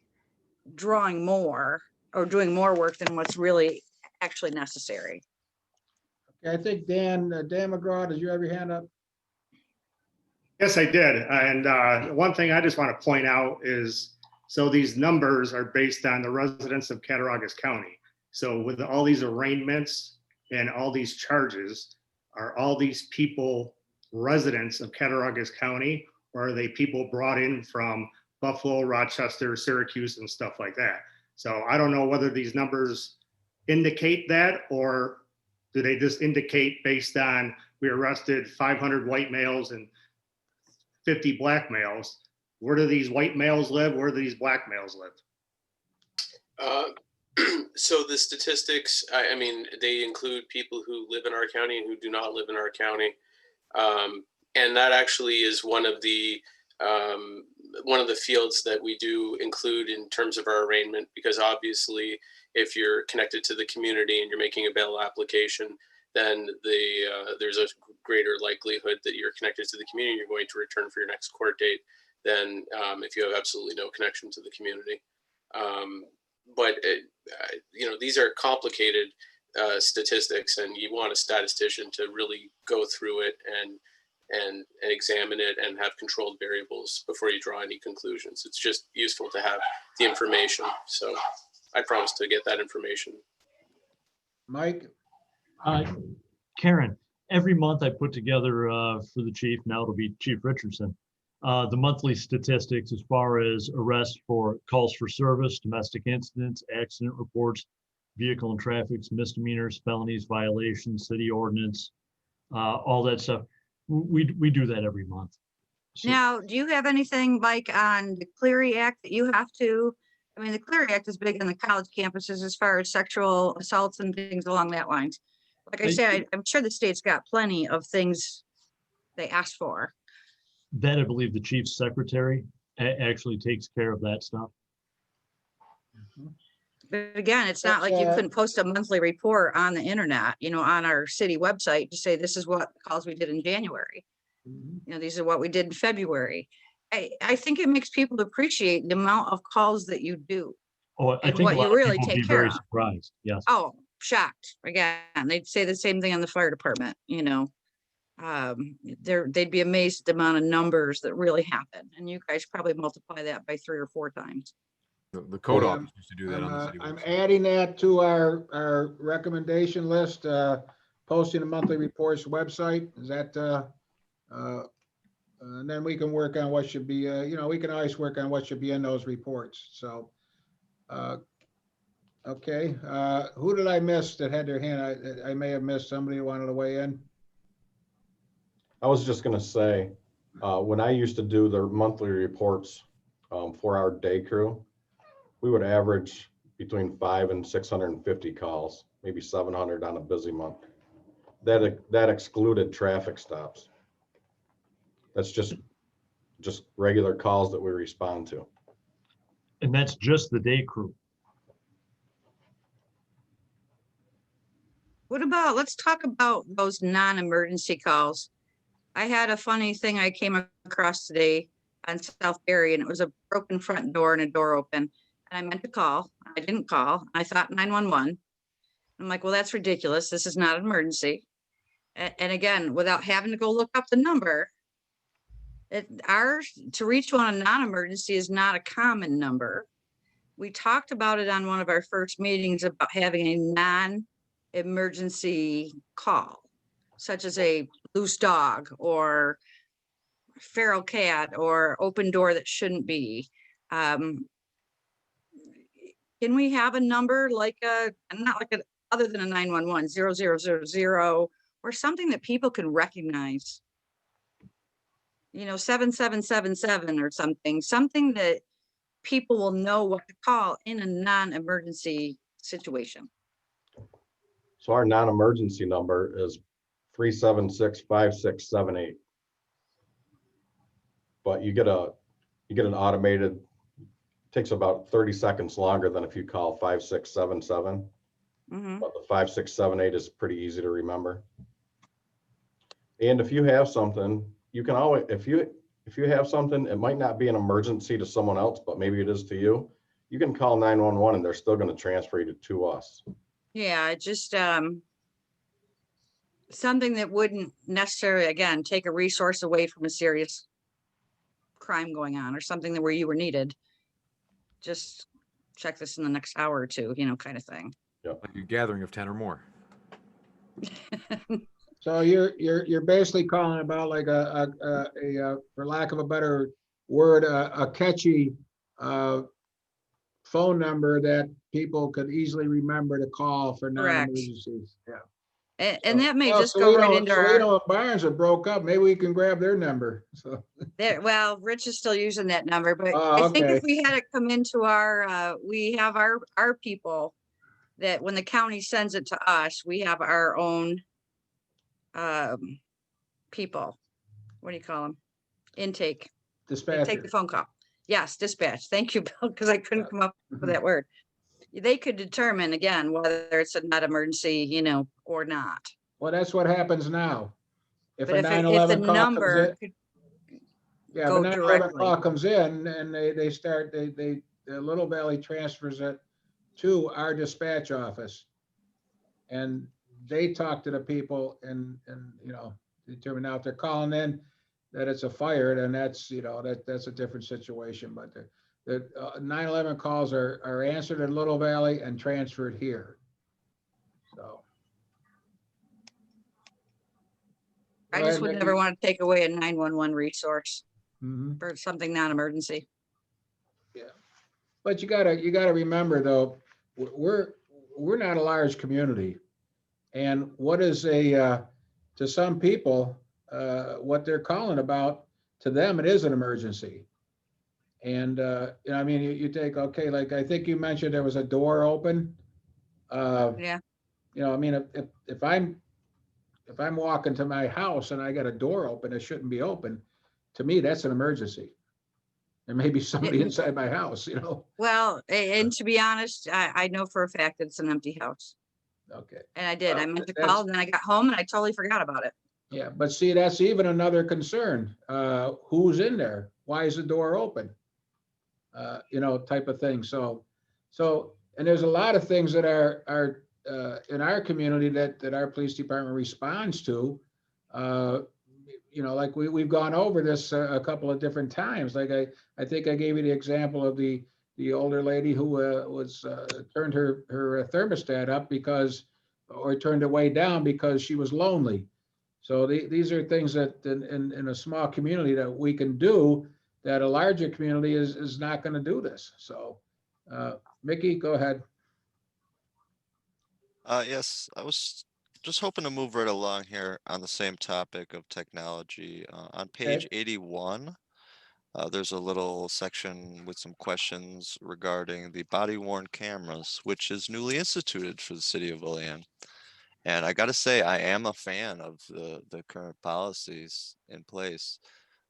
drawing more or doing more work than what's really actually necessary. Okay, I think Dan McGraw, did you have your hand up? Yes, I did. And one thing I just want to point out is, so these numbers are based on the residents of Cattaraugus County. So with all these arraignments and all these charges, are all these people residents of Cattaraugus County, or are they people brought in from Buffalo, Rochester, Syracuse, and stuff like that? So I don't know whether these numbers indicate that, or do they just indicate based on we arrested 500 white males and 50 black males? Where do these white males live? Where do these black males live? So the statistics, I mean, they include people who live in our county and who do not live in our county. And that actually is one of the fields that we do include in terms of our arraignment, because obviously if you're connected to the community and you're making a bail application, then there's a greater likelihood that you're connected to the community, you're going to return for your next court date than if you have absolutely no connection to the community. But these are complicated statistics, and you want a statistician to really go through it and examine it and have controlled variables before you draw any conclusions. It's just useful to have the information. So I promise to get that information. Mike? Karen, every month I put together for the chief, now it'll be Chief Richardson, the monthly statistics as far as arrests for calls for service, domestic incidents, accident reports, vehicle and traffic misdemeanors, felonies, violations, city ordinance, all that stuff. We do that every month. So- Now, do you have anything like on the Cleary Act that you have to, I mean, the Cleary Act is big on the college campuses as far as sexual assaults and things along that lines. Like I said, I'm sure the state's got plenty of things they asked for. That I believe the chief's secretary actually takes care of that stuff. But again, it's not like you couldn't post a monthly report on the internet, you know, on our city website to say, this is what calls we did in January. You know, these are what we did in February. I think it makes people appreciate the amount of calls that you do. Oh, I And think what a you lot of really people would take be care very of. surprised. Yes. Oh, shocked. Again, they'd say the same thing on the fire department, you know. They'd be amazed at the amount of numbers that really happen. And you guys probably multiply that by 3 or 4 times. The code Yeah, office used to do that on the city I'm website. adding that to our recommendation list, posting a monthly reports website. Is that, and then we can work on what should be, you know, we can always work on what should be in those reports. So, okay, who did I miss that had their hand? I may have missed somebody who wanted to weigh in. I was just gonna say, when I used to do the monthly reports for our day crew, we would average between 500 and 650 calls, maybe 700 on a busy month. That excluded traffic stops. That's just regular calls that we respond to. And that's just the day crew. What about, let's talk about those non-emergency calls. I had a funny thing I came across today on South Berry, and it was a broken front door and a door open. And I meant to call, I didn't call. I thought 911. I'm like, well, that's ridiculous. This is not an emergency. And again, without having to go look up the number, to reach one on a non-emergency is not a common number. We talked about it on one of our first meetings about having a non-emergency call, such as a loose dog or feral cat or open door that shouldn't be. Can we have a number like other than a 911, 0000, or something that people can recognize? You know, 7777 or something that people will know what to call in a non-emergency situation. So our non-emergency number is 376-5678. But you get an automated, takes about 30 seconds longer than if you call 5677. But the 5678 is pretty easy to remember. And if you have something, you can always, if you have something, it might not be an emergency to someone else, but maybe it is to you. You can call 911 and they're still going to transfer you to us. Yeah, just something that wouldn't necessarily, again, take a resource away from a serious crime going on, or something that where you were needed. Just check this in the next hour or two, you know, kind of thing. Yep. Like a gathering of 10 or more. So you're basically calling about like a for lack of a better word, a catchy phone number that people could easily remember to call for non-emergencies. Yeah. And that may Well, just go right Toledo- into our, Toledo and Barnes are broke up. Maybe we can grab their number. So well, Rich is still using that number, but Oh, I think okay. if we had it come into our, we have our people that when the county sends it to us, we have our own people. What do you call them? Intake. They take dispatcher. the phone call. Yes, dispatch. Thank you, Bill, because I couldn't come up with that word. They could determine again whether it's a not emergency, you know, or not. Well, that's what happens now. If But a if the 911 call comes number in, could yeah, if a go 911 call directly. comes in and the Little Valley transfers it to our dispatch office. And they talk to the people and you know, determine now if they're calling in that it's a fire, then that's, you know, that's a different situation. But the 911 calls are answered in Little Valley and transferred here. So. I Go just ahead, would Nikki. never want to take away a 911 resource Mhm. for something non-emergency. But you gotta remember though, we're not a large community. And what is to to some people, what they're calling about, to them, it is an emergency. And, you know, I mean, you take, okay, like, I think you mentioned there was a door open. Yeah, You know, I mean, if I'm walking to my house and I got a door open, it shouldn't be open. To me, that's an emergency. There may be somebody inside my house, you know? well, and to be honest, I know for a fact that it's an empty house. Okay. And I did, I Well, meant to that's- call, and then I got home and I totally forgot about it. Yeah, but see, that's even another concern. Who's in there? Why is the door open? You know, type of thing. So, and there's a lot of things that are in our community that our police department responds to. You know, like we've gone over this a couple of different times. Like I think I gave you the example of the older lady who was turned her thermostat up because, or turned it way down because she was lonely. So these are things that in a small community that we can do, that a larger community is not going to do this. So, Mickey, go ahead. Yes, I was just hoping to move right along here on the same topic of technology. On page 81, there's a little section with some questions regarding the body worn cameras, which is newly instituted for the city of Olean. And I got to say, I am a fan of the current policies in place.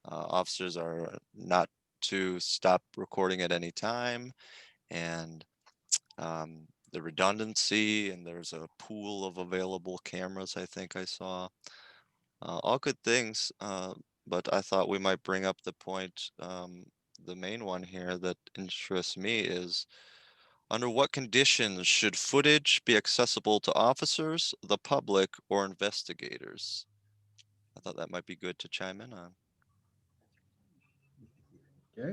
Officers are not to stop recording at any time, and the redundancy, and there's a pool of available cameras, I think I saw. All good things, but I thought we might bring up the point, the main one here that interests me is, under what conditions should footage be accessible to officers, the public, or investigators? I thought that might be good to chime in on. Okay.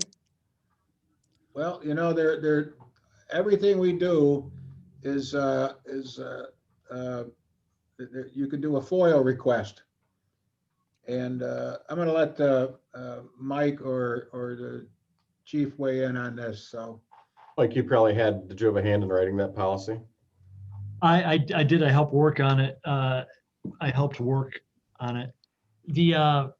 Well, you know, everything we do is you can do a FOIL request. And I'm going to let Mike or the chief weigh in on this. So, Like you probably did you have a hand in writing that policy? I did, I helped work on it. I helped work on it. The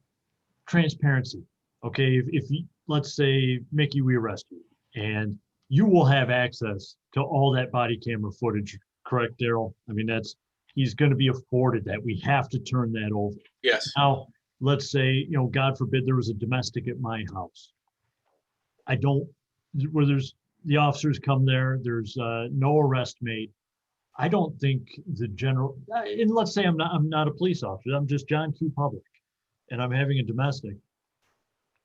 transparency, okay, if you, let's say, Mickey, we arrest you, and you will have access to all that body camera footage, correct, Daryl? I mean, he's going to be afforded that. We have to turn that over. Yes. Now, let's say, you know, God forbid there was a domestic at my house. Where the officers come there, there's no arrest made. I don't think the general, and let's say I'm not a police officer, I'm just John Q. Public, and I'm having a domestic.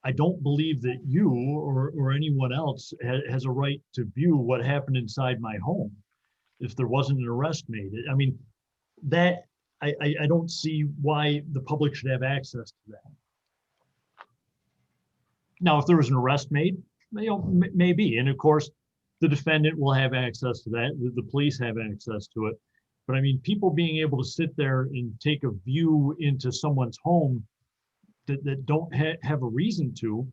I don't believe that you or anyone else has a right to view what happened inside my home if there wasn't an arrest made. I mean, that I don't see why the public should have access to that. Now, if there was an arrest made, you know, maybe, and of course, the defendant will have access to that. The police have access to it. But I mean, people being able to sit there and take a view into someone's home that don't have a reason to,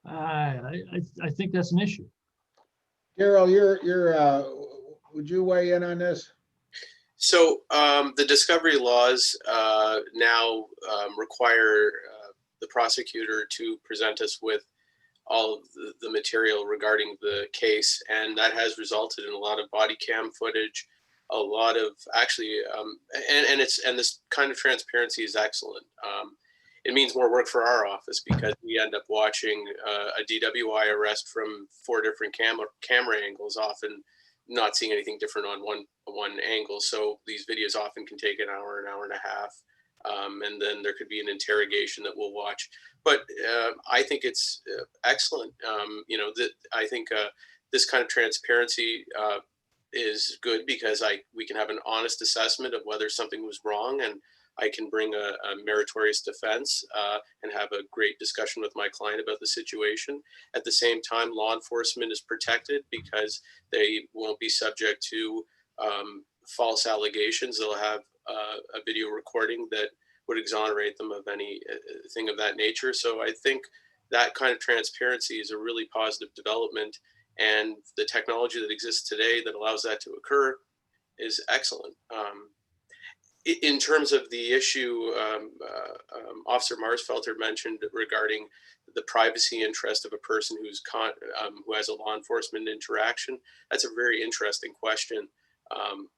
I think that's an issue. Daryl, would you weigh in on this? So the discovery laws now require the prosecutor to present us with all of the material regarding the case, and that has resulted in a lot of body cam footage, a lot of actually, and this kind of transparency is excellent. It means more work for our office because we end up watching a DWI arrest from 4 different camera angles, often not seeing anything different on one angle. So these videos often can take an hour and a half. And then there could be an interrogation that we'll watch. But I think it's excellent. You know, I think this kind of transparency is good because we can have an honest assessment of whether something was wrong, and I can bring a meritorious defense and have a great discussion with my client about the situation. At the same time, law enforcement is protected because they won't be subject to false allegations. They'll have a video recording that would exonerate them of anything of that nature. So I think that kind of transparency is a really positive development, and the technology that exists today that allows that to occur is excellent. in terms of the issue Officer Marsfelter mentioned regarding the privacy interest of a person who has a law enforcement interaction, that's a very interesting question.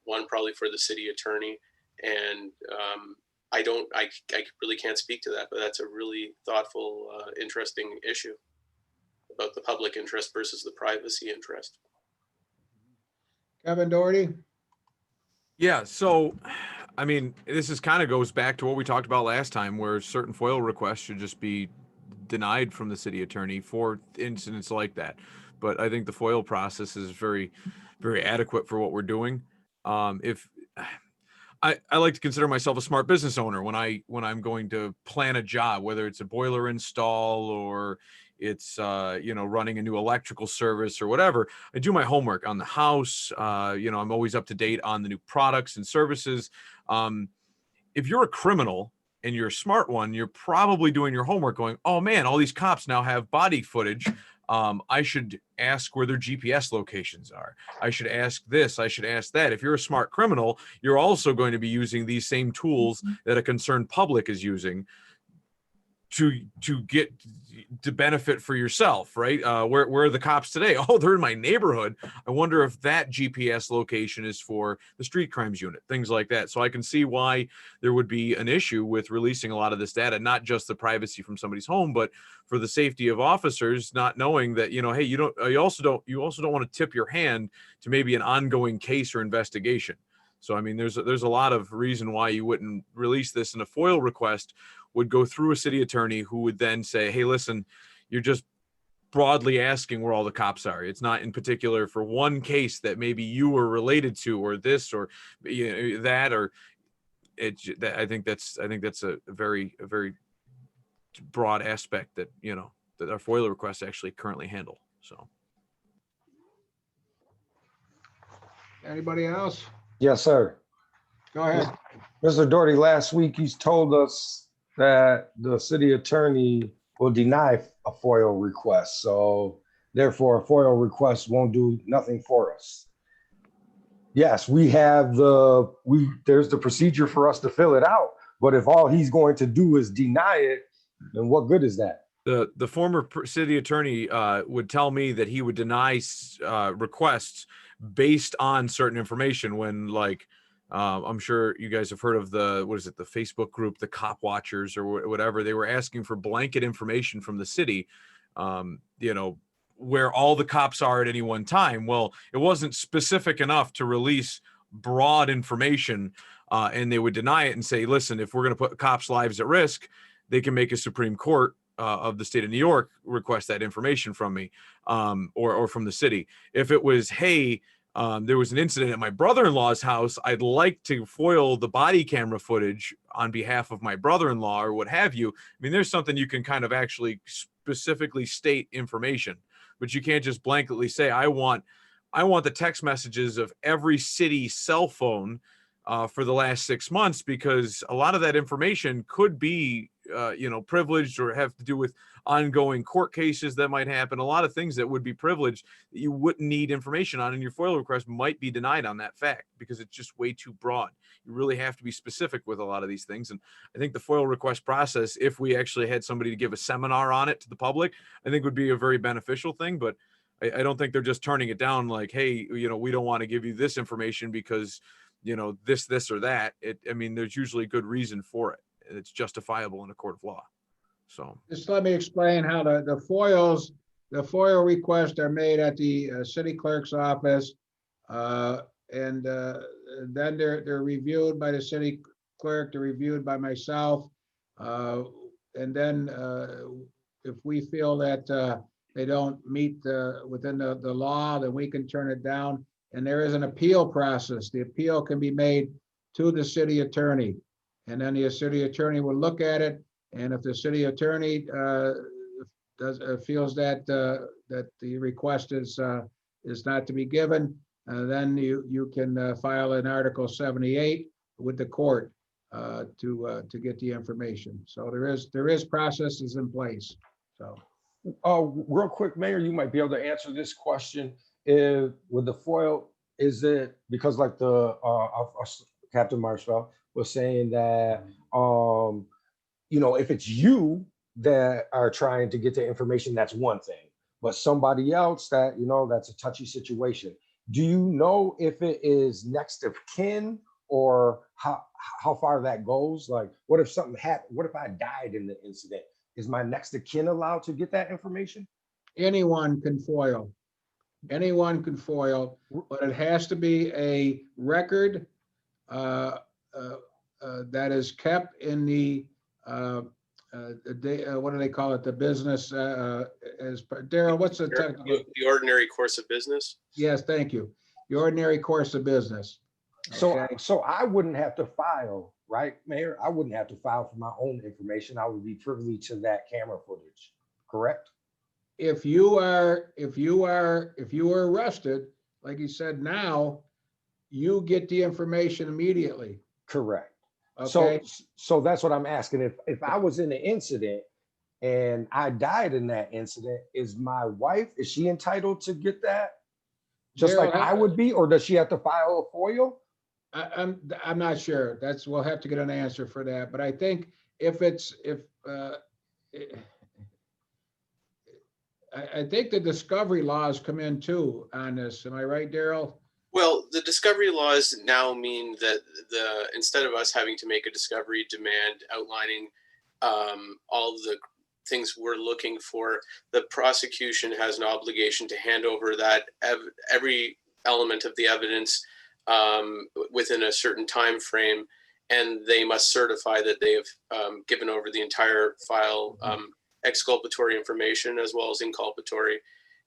One probably for the city attorney, and I really can't speak to that, but that's a really thoughtful, interesting issue about the public interest versus the privacy interest. Kevin Doherty? Yeah, so, I mean, this is kind of goes back to what we talked about last time, where certain FOIL requests should just be denied from the city attorney for incidents like that. But I think the FOIL process is very, very adequate for what we're doing. If I like to consider myself a smart business owner when I'm going to plan a job, whether it's a boiler install or it's running a new electrical service or whatever. I do my homework on the house. I'm always up to date on the new products and services. If you're a criminal and you're a smart one, you're probably doing your homework going, oh man, all these cops now have body footage. I should ask where their GPS locations are. I should ask this, I should ask that. If you're a smart criminal, you're also going to be using these same tools that a concerned public is using to get to benefit for yourself, right? Where are the cops today? Oh, they're in my neighborhood. I wonder if that GPS location is for the street crimes unit, things like that. So I can see why there would be an issue with releasing a lot of this data, not just the privacy from somebody's home, but for the safety of officers, not knowing that, hey, you also don't want to tip your hand to maybe an ongoing case or investigation. So, I mean, there's a lot of reason why you wouldn't release this, and a FOIL request would go through a city attorney who would then say, hey, listen, you're just broadly asking where all the cops are. It's not in particular for one case that maybe you were related to, or this, or that, or I think that's a very broad aspect that, that our FOIL requests actually currently handle. So. Anybody else? Yes, sir. Go ahead. Mr. Doherty, last week he's told us that the city attorney will deny a FOIL request. So therefore a FOIL request won't do nothing for us. Yes, there's the procedure for us to fill it out, but if all he's going to do is deny it, then what good is that? The former city attorney would tell me that he would deny requests based on certain information when, like, I'm sure you guys have heard of the Facebook group, the Cop Watchers or whatever. They were asking for blanket information from the city, where all the cops are at any one time. Well, it wasn't specific enough to release broad information, and they would deny it and say, listen, if we're going to put cops' lives at risk, they can make a Supreme Court of the state of New York request that information from me, or from the city. If it was, hey, there was an incident at my brother-in-law's house, I'd like to FOIL the body camera footage on behalf of my brother-in-law or what have you. I mean, there's something you can kind of actually specifically state information, but you can't just blanketly say, I want the text messages of every city cell phone for the last 6 months, because a lot of that information could be, privileged or have to do with ongoing court cases that might happen. A lot of things that would be privileged that you wouldn't need information on, and your FOIL request might be denied on that fact because it's just way too broad. You really have to be specific with a lot of these things. And I think the FOIL request process, if we actually had somebody to give a seminar on it to the public, I think would be a very beneficial thing. But I don't think they're just turning it down like, hey, we don't want to give you this information because, this or that. There's usually good reason for it. It's justifiable in a court of law. So just let me explain how the FOIL requests are made at the city clerk's office, and then they're reviewed by the city clerk. They're reviewed by myself, and then if we feel that they don't meet within the law, then we can turn it down. And there is an appeal process. The appeal can be made to the city attorney, and then the city attorney will look at it. And if the city attorney feels that the request is not to be given, then you can file an Article 78 with the court to get the information. So there is processes in place. So, real quick, Mayor, you might be able to answer this question. With the FOIL, is it because like the Captain Marshall, was saying that, you know, if it's you that are trying to get the information, that's one thing. But somebody else that, you know, that's a touchy situation. Do you know if it is next of kin or how far that goes? Like, what if something happened? What if I died in the incident? Is my next of kin allowed to get that information? Anyone can foil. Anyone can foil, but it has to be a record that is kept in the what do they call it? The business as Daryl, what's the technical? The ordinary course of business. Yes, thank you. The ordinary course of business. Okay. So I wouldn't have to file, right, Mayor? I wouldn't have to file for my own information. I would be privy to that camera footage, correct? If you were arrested, like you said, now you get the information immediately. Correct. Okay. So that's what I'm asking. If I was in an incident and I died in that incident, is my wife, is she entitled to get that? Just Daryl, like I would be, or does she have to file a FOIL? I'm not sure. We'll have to get an answer for that. But I think I think the discovery laws come in too on this. Am I right, Daryl? Well, the discovery laws now mean that instead of us having to make a discovery demand outlining all of the things we're looking for, the prosecution has an obligation to hand over that every element of the evidence within a certain time frame, and they must certify that they have given over the entire file, exculpatory information as well as inculpatory.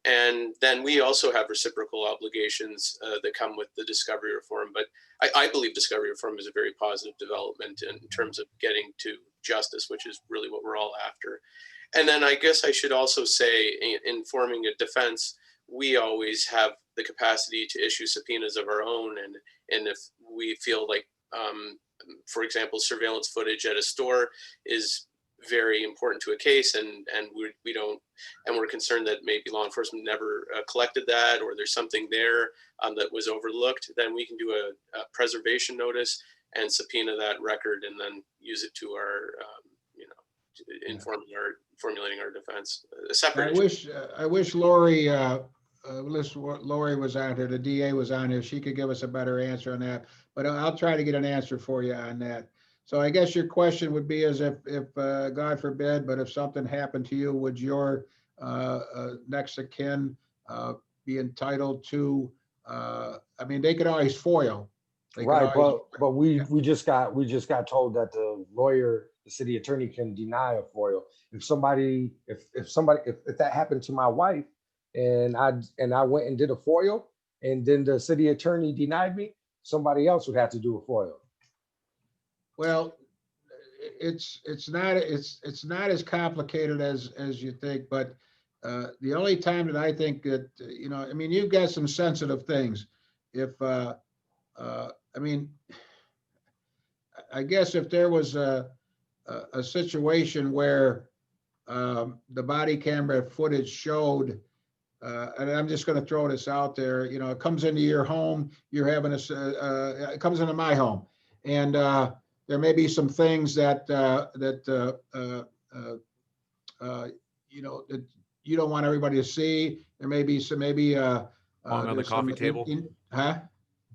And then we also have reciprocal obligations that come with the discovery reform. But I believe discovery reform is a very positive development in terms of getting to justice, which is really what we're all after. And then I guess I should also say, in forming a defense, we always have the capacity to issue subpoenas of our own. And if we feel like, for example, surveillance footage at a store is very important to a case, and we don't, and we're concerned that maybe law enforcement never collected that, or there's something there that was overlooked, then we can do a preservation notice and subpoena that record, and then use it to our, formulating our defense. A separate I wish Lori, Lori was on here. The DA was on here. She could give us a better answer on that. But I'll try to get an answer for you on that. So I guess your question would be is if God forbid, but if something happened to you, would your next of kin be entitled to, I mean, they could always foil. Right, but we just got told that the lawyer, the city attorney, can deny a FOIL. If that happened to my wife and I went and did a FOIL and then the city attorney denied me, somebody else would have to do a FOIL. Well, it's not as complicated as you think, but the only time that I think that, I mean, you've got some sensitive things. If, I mean, I guess if there was a situation where the body camera footage showed, and I'm just going to throw this out there, it comes into your home, you're having it comes into my home, and there may be some things that that you don't want everybody to see. There may be some bong on the coffee table.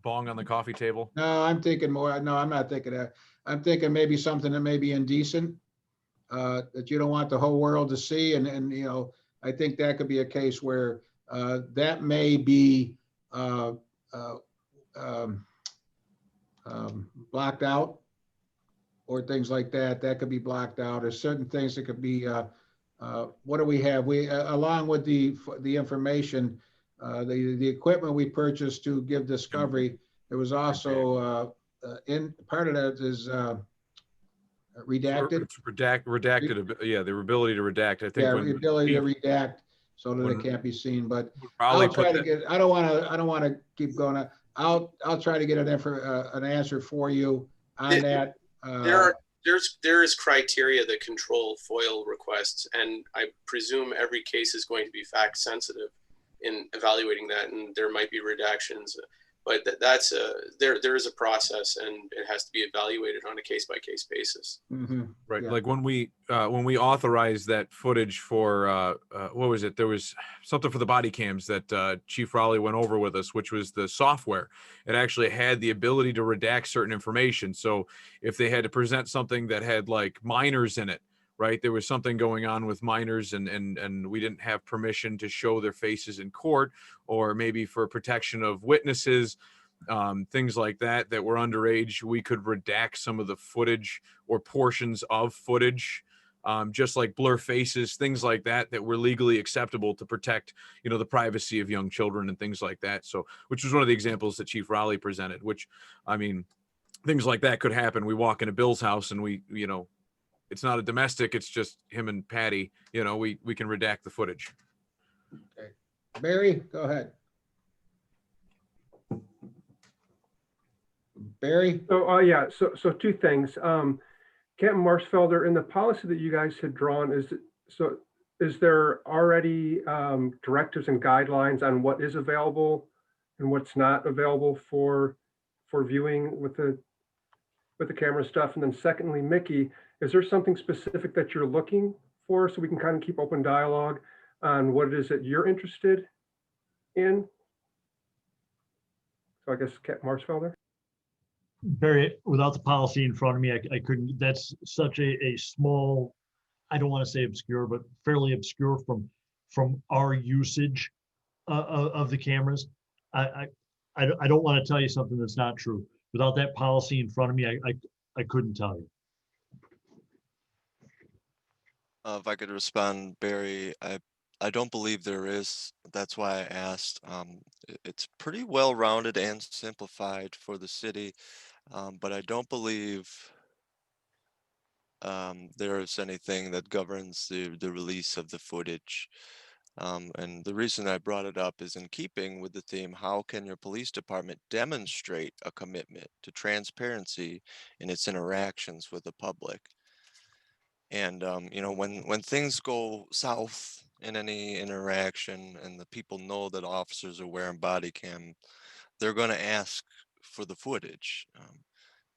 Bong on the coffee table. No, I'm thinking more. No, I'm not thinking that. I'm thinking maybe something that may be indecent that you don't want the whole world to see, and I think that could be a case where that may be blocked out, or things like that. That could be blocked out, or certain things that could be. What do we have? We along with the information, the equipment we purchased to give discovery. There was also in part of that is redacted. It's redacted. Yeah, the ability to redact. I think. Yeah, the ability to redact so that it can't be seen. But I'll try to get. I don't want to keep going. I'll try to get an answer for you on that. There is criteria that control FOIL requests, and I presume every case is going to be fact sensitive in evaluating that, and there might be redactions. but that's there is a process, and it has to be evaluated on a case by case basis. Right. Yeah. Like when we authorized that footage for what was it? There was something for the body cams that Chief Raleigh went over with us, which was the software. It actually had the ability to redact certain information. So if they had to present something that had like minors in it, right? There was something going on with minors and we didn't have permission to show their faces in court, or maybe for protection of witnesses, things like that were underage, we could redact some of the footage or portions of footage, just like blur faces, things like that were legally acceptable to protect, the privacy of young children and things like that. So, which was one of the examples that Chief Raleigh presented, which, I mean, things like that could happen. We walk into Bill's house and we, it's not a domestic, it's just him and Patty, we can redact the footage. Okay. Barry, go ahead. Barry? So, yeah, so two things. Captain Marsfelder, in the policy that you guys had drawn, is there already directives and guidelines on what is available and what's not available for viewing with the camera stuff? And then secondly, Mickey, is there something specific that you're looking for so we can kind of keep open dialogue on what it is that you're interested in? So I guess Captain Marsfelder. Barry, without the policy in front of me, I couldn't, that's such a small, I don't want to say obscure, but fairly obscure from our usage of the cameras. I don't want to tell you something that's not true. Without that policy in front of me, I couldn't tell you. If I could respond, Barry, I don't believe there is. That's why I asked. It's pretty well-rounded and simplified for the city, but I don't believe there is anything that governs the release of the footage. And the reason I brought it up is in keeping with the theme, how can your police department demonstrate a commitment to transparency in its interactions with the public? And when things go south in any interaction and the people know that officers are wearing body cam, they're going to ask for the footage. You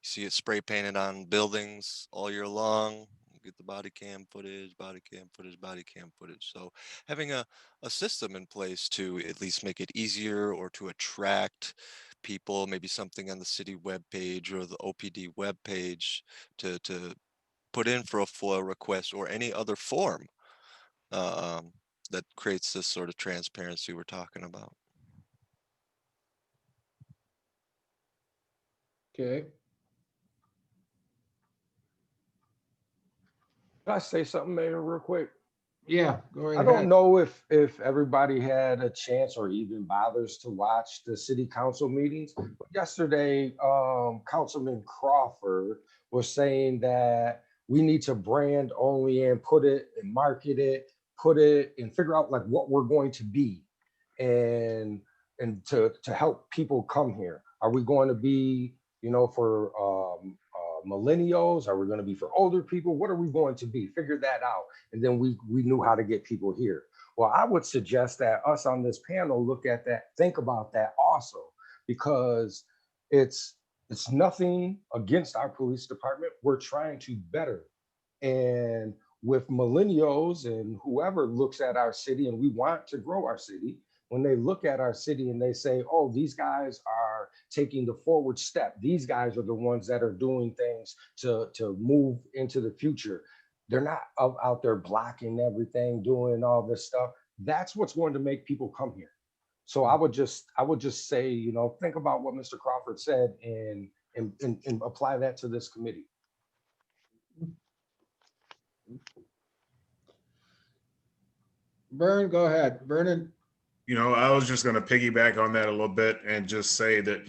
see it spray painted on buildings all year long. You get the body cam footage, body cam footage, body cam footage. So having a system in place to at least make it easier or to attract people, maybe something on the city webpage or the OPD webpage to put in for a FOIA request or any other form that creates this sort of transparency we're talking about. Okay. Can I say something, Mayor, real quick? Yeah, go right I ahead. don't know if everybody had a chance or even bothers to watch the city council meetings. But yesterday, Councilman Crawford was saying that we need to brand Olean, put it and market it, put it and figure out like what we're going to be and to help people come here. Are we going to be, for millennials? Are we going to be for older people? What are we going to be? Figure that out. And then we knew how to get people here. Well, I would suggest that us on this panel look at that, think about that also, because it's nothing against our police department. We're trying to better. And with millennials and whoever looks at our city, and we want to grow our city, when they look at our city and they say, oh, these guys are taking the forward step. These guys are the ones that are doing things to move into the future. They're not out there blocking everything, doing all this stuff. That's what's going to make people come here. So I would just say, think about what Mr. Crawford said and apply that to this committee. Vern, go ahead. Vernon. I was just going to piggyback on that a little bit and just say that,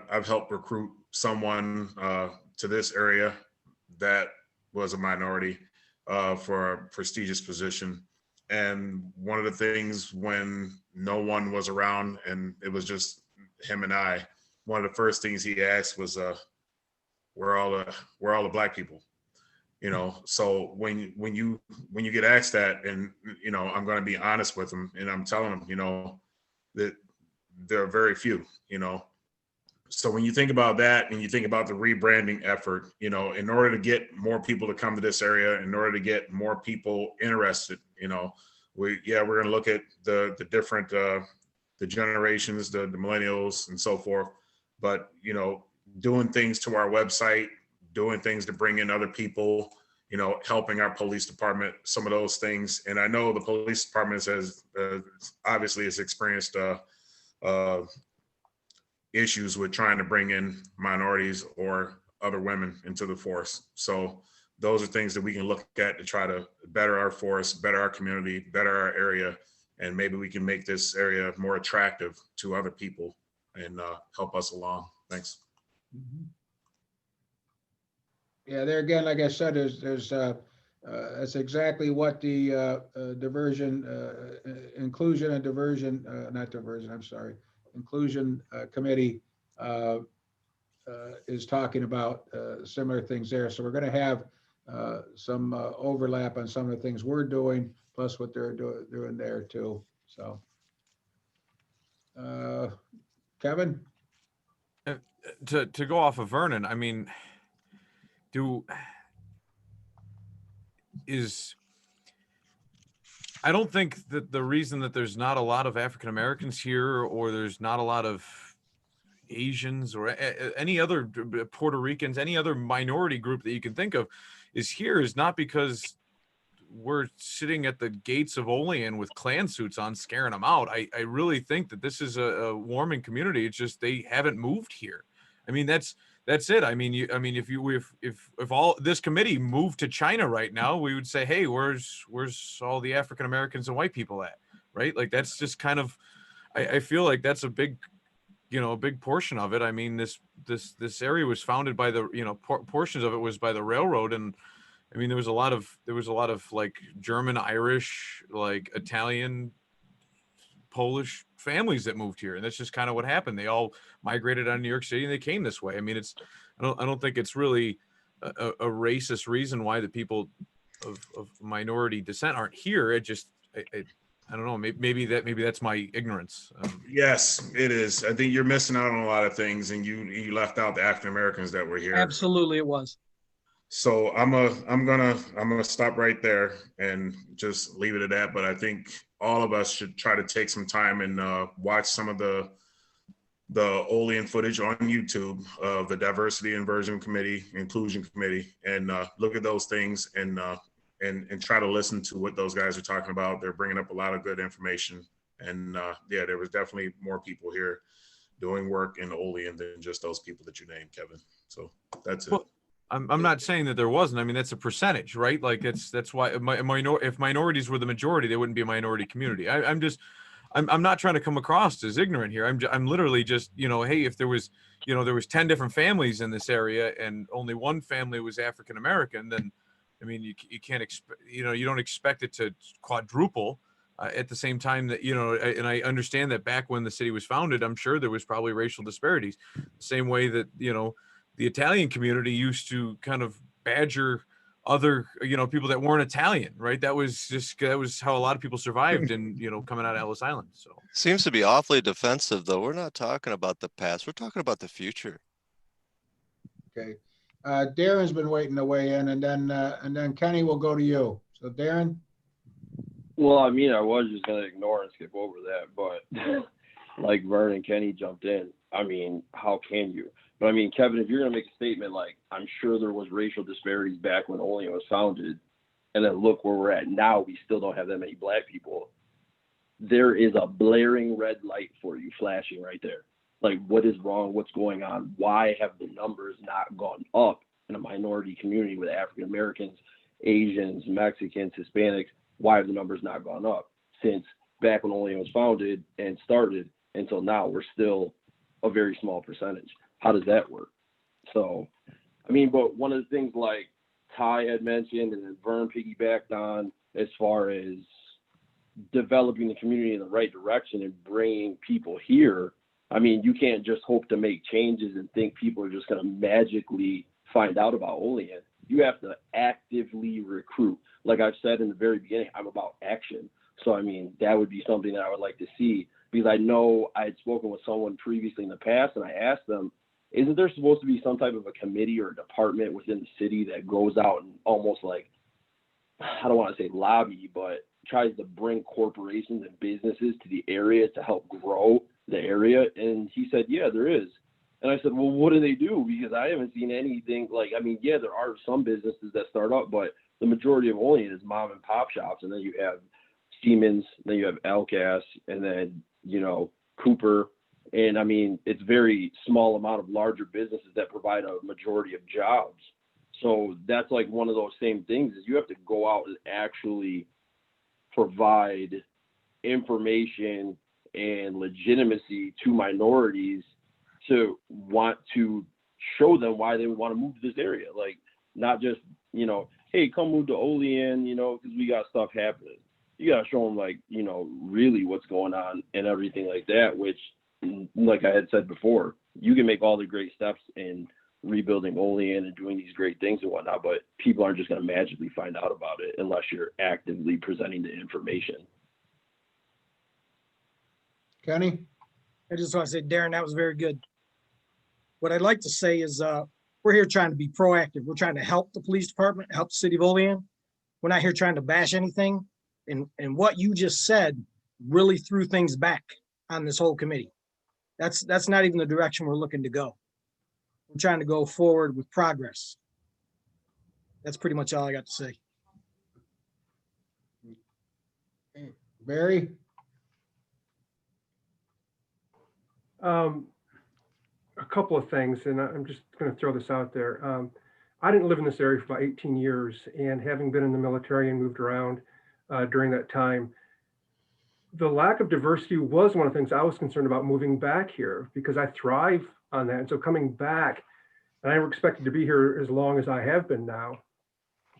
I've helped recruit someone to this area that was a minority for a prestigious position. And one of the things when no one was around and it was just him and I, one of the first things he asked was, where are all the Black people? So when you get asked that, and I'm going to be honest with them, and I'm telling them, that there are very few. So when you think about that and you think about the rebranding effort, you know, in order to get more people to come to this area, in order to get more people interested, you know, we're going to look at the different, the generations, the millennials and so forth. But, you know, doing things to our website, doing things to bring in other people, you know, helping our police department, some of those things. And I know the police department has obviously has experienced issues with trying to bring in minorities or other women into the force. So those are things that we can look at to try to better our force, better our community, better our area, and maybe we can make this area more attractive to other people and help us along. Thanks. Yeah, there again, like I said, there's that's exactly what the inclusion and diversion, not diversion, I'm sorry, inclusion committee is talking about similar things there. So we're going to have some overlap on some of the things we're doing, plus what they're doing there too. So, Kevin? To go off of Vernon, I mean, I don't think that the reason that there's not a lot of African Americans here, or there's not a lot of Asians or any other Puerto Ricans, any other minority group that you can think of is not because we're sitting at the gates of Olean with Klan suits on scaring them out. I really think that this is a warming community. It's just they haven't moved here. I mean, that's it. I mean, if all this committee moved to China right now, we would say, hey, where's all the African Americans and white people at, right? Like that's just kind of, I feel like that's a big, a big portion of it. I mean, this area was founded by the, portions of it was by the railroad, and I mean, there was a lot of like German, Irish, like Italian, Polish families that moved here, and that's just kind of what happened. They all migrated out of New York City and they came this way. I mean, I don't think it's really a racist reason why the people of minority descent aren't here. It just, I don't know. Maybe that's my ignorance. Yes, it is. I think you're missing out on a lot of things, and you left out the African Americans that were here. Absolutely, it was. So I'm gonna stop right there and just leave it at that. But I think all of us should try to take some time and watch some of the Olean footage on YouTube of the Diversity Inclusion Committee, and look at those things and try to listen to what those guys are talking about. They're bringing up a lot of good information, and yeah, there was definitely more people here doing work in Olean than just those people that you named, Kevin. So that's it. Well, I'm not saying that there wasn't. I mean, that's a percentage, right? Like that's why if minorities were the majority, they wouldn't be a minority community. I'm not trying to come across as ignorant here. I'm literally just, hey, if there was 10 different families in this area and only one family was African American, then I mean, you can't expect, you don't expect it to quadruple at the same time that, and I understand that back when the city was founded, I'm sure there was probably racial disparities, the same way that, the Italian community used to kind of badger other, people that weren't Italian, right? That was how a lot of people survived and, coming out of Ellis Island. So seems to be awfully defensive, though. We're not talking about the past. We're talking about the future. Okay. Darren's been waiting to weigh in, and then Kenny will go to you. So Darren. Well, I mean, I was just going to ignore and skip over that, but like Vern and Kenny jumped in. I mean, how can you? But I mean, Kevin, if you're going to make a statement like, I'm sure there was racial disparities back when Olean was founded, and then look where we're at now, we still don't have that many black people. There is a blaring red light for you flashing right there. Like, what is wrong? What's going on? Why have the numbers not gone up in a minority community with African Americans, Asians, Mexicans, Hispanics? Why have the numbers not gone up since back when Olean was founded and started until now? We're still a very small percentage. How does that work? So, I mean, but one of the things like Ty had mentioned and then Vern piggybacked on as far as developing the community in the right direction and bringing people here, I mean, you can't just hope to make changes and think people are just going to magically find out about Olean. You have to actively recruit. Like I've said in the very beginning, I'm about action. So, I mean, that would be something that I would like to see, because I know I had spoken with someone previously in the past, and I asked them, isn't there supposed to be some type of a committee or a department within the city that goes out and almost like, I don't want to say lobby, but tries to bring corporations and businesses to the area to help grow the area? And he said, yeah, there is. And I said, well, what do they do? Because I haven't seen anything like, I mean, yeah, there are some businesses that start up, but the majority of Olean is mom and pop shops. And then you have Siemens, then you have Alcas, and then, you know, Cooper. And I mean, it's very small amount of larger businesses that provide a majority of jobs. So that's like one of those same things, is you have to go out and actually provide information and legitimacy to minorities to want to show them why they would want to move to this area. Like, not just, you know, hey, come move to Olean, you know, because we got stuff happening. You got to show them, like, you know, really what's going on and everything like that, which, like I had said before, you can make all the great steps in rebuilding Olean and doing these great things and whatnot, but people aren't just going to magically find out about it unless you're actively presenting the information. Kenny? I just want to say, Darren, that was very good. What I'd like to say is we're here trying to be proactive. We're trying to help the police department, help the city of Olean. We're not here trying to bash anything. And what you just said really threw things back on this whole committee. That's not even the direction we're looking to go. We're trying to go forward with progress. That's pretty much all I got to say. Barry? A couple of things, and I'm just going to throw this out there. I didn't live in this area for about 18 years, and having been in the military and moved around during that time, the lack of diversity was one of the things I was concerned about moving back here, because I thrive on that. And so coming back, and I never expected to be here as long as I have been now.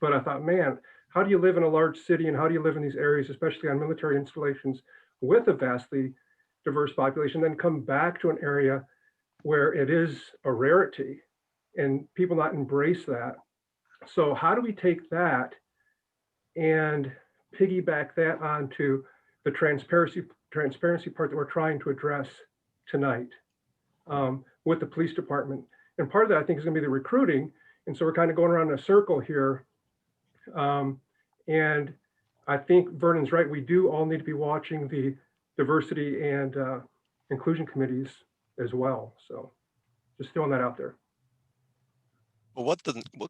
But I thought, man, how do you live in a large city, and how do you live in these areas, especially on military installations with a vastly diverse population, then come back to an area where it is a rarity and people not embrace that? So how do we take that and piggyback that onto the transparency part that we're trying to address tonight with the police department? And part of that, I think, is going to be the recruiting. And so we're kind of going around in a circle here. And I think Vernon's right. We do all need to be watching the diversity and inclusion committees as well. So just throwing that out there. Well, what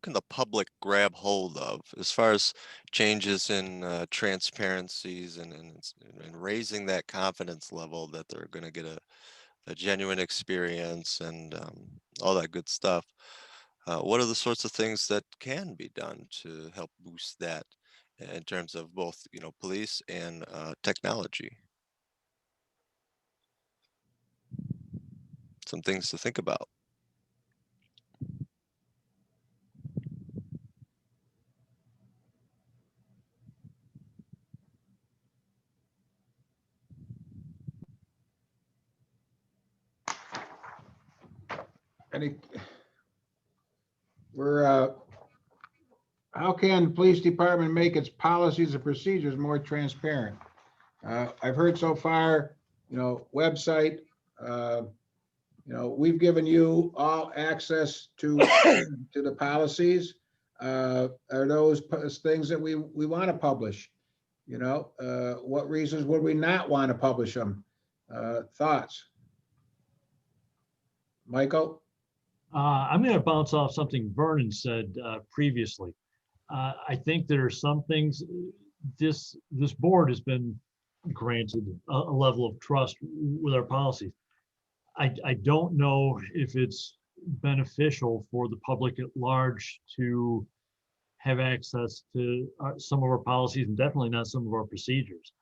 can the public grab hold of as far as changes in transparencies and raising that confidence level that they're going to get a genuine experience and all that good stuff? What are the sorts of things that can be done to help boost that in terms of both, you know, police and technology? Some things to think about. How can the police department make its policies and procedures more transparent? I've heard so far, you know, website, you know, we've given you all access to the policies. Are those things that we want to publish? You know, what reasons would we not want to publish them? Thoughts? Michael? I'm going to bounce off something Vernon said previously. I think there are some things, this board has been granted a level of trust with our policies. I don't know if it's beneficial for the public at large to have access to some of our policies, and definitely not some of our procedures.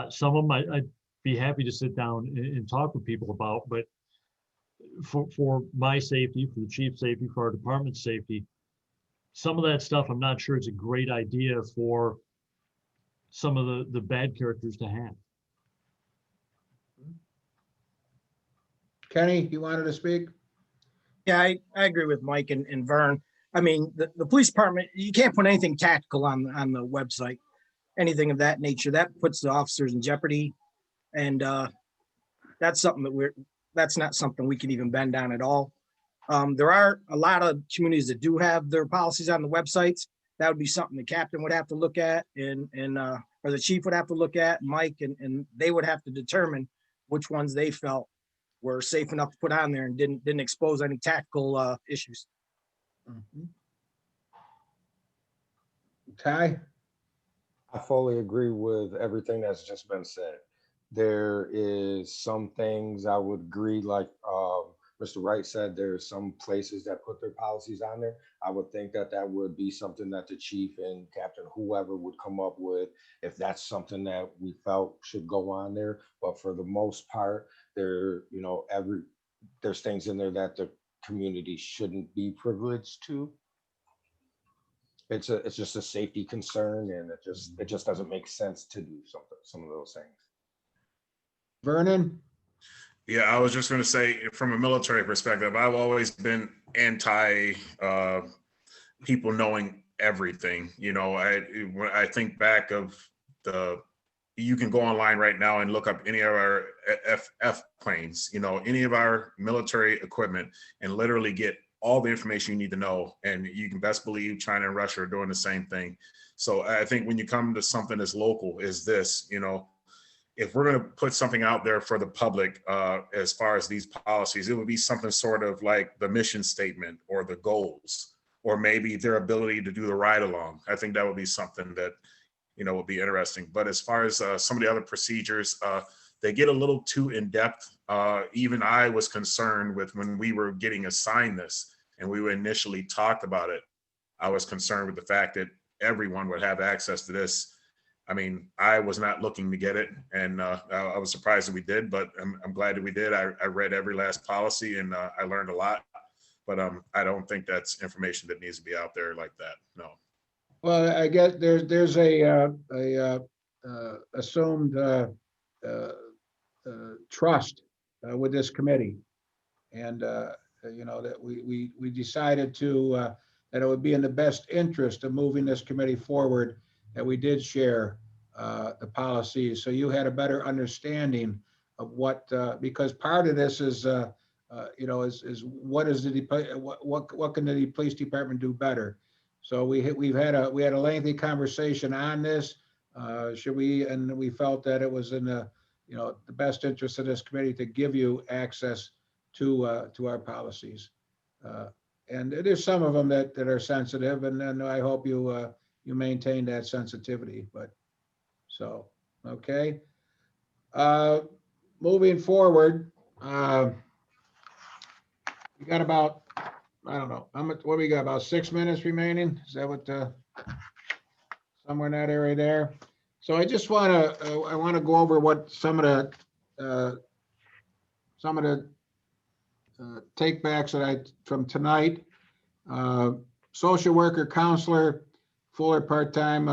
Some of them I'd be happy to sit down and talk with people about, but for my safety, for the chief's safety, for our department's safety, some of that stuff, I'm not sure it's a great idea for some of the bad characters to have. Kenny, you wanted to speak? Yeah, I agree with Mike and Vern. I mean, the police department, you can't put anything tactical on the website, anything of that nature. That puts the officers in jeopardy. And that's something that's not something we can even bend on at all. There are a lot of communities that do have their policies on the websites. That would be something the captain would have to look at and or the chief would have to look at, Mike, and they would have to determine which ones they felt were safe enough to put on there and didn't expose any tactical issues. Mhm. Ty? I fully agree with everything that's just been said. There is some things I would agree, like Mr. Wright said, there's some places that put their policies on there. I would think that that would be something that the chief and captain, whoever would come up with, if that's something that we felt should go on there. But for the most part, there's things in there that the community shouldn't be privileged to. It's just a safety concern, and it just doesn't make sense to do some of those things. Vernon? Yeah, I was just going to say, from a military perspective, I've always been anti people knowing everything. When I think back of you can go online right now and look up any of our F planes, any of our military equipment, and literally get all the information you need to know. And you can best believe China and Russia are doing the same thing. So I think when you come to something as local as this, if we're going to put something out there for the public, as far as these policies, it would be something sort of like the mission statement or the goals, or maybe their ability to do the ride along. I think that would be something that, would be interesting. But as far as some of the other procedures, they get a little too in depth. Even I was concerned with when we were getting assigned this and we initially talked about it. I was concerned with the fact that everyone would have access to this. I mean, I was not looking to get it, and I was surprised that we did, but I'm glad that we did. I read every last policy, and I learned a lot, but I don't think that's information that needs to be out there like that, no. Well, I guess there's a assumed trust with this committee. And, that we decided that it would be in the best interest of moving this committee forward, that we did share the policies. So you had a better understanding of what, because part of this is, is what is what can the police department do better? So we had a lengthy conversation on this. And we felt that it was in the best interest of this committee to give you access to our policies. And there's some of them that are sensitive, and then I hope you maintain that sensitivity. But so, okay. Moving forward, we got about, I don't know, how much, what we got, about 6 minutes remaining? Is that what, somewhere in that area there? So I just want to go over what some of the take backs from tonight. Social worker, counselor, fuller part-time,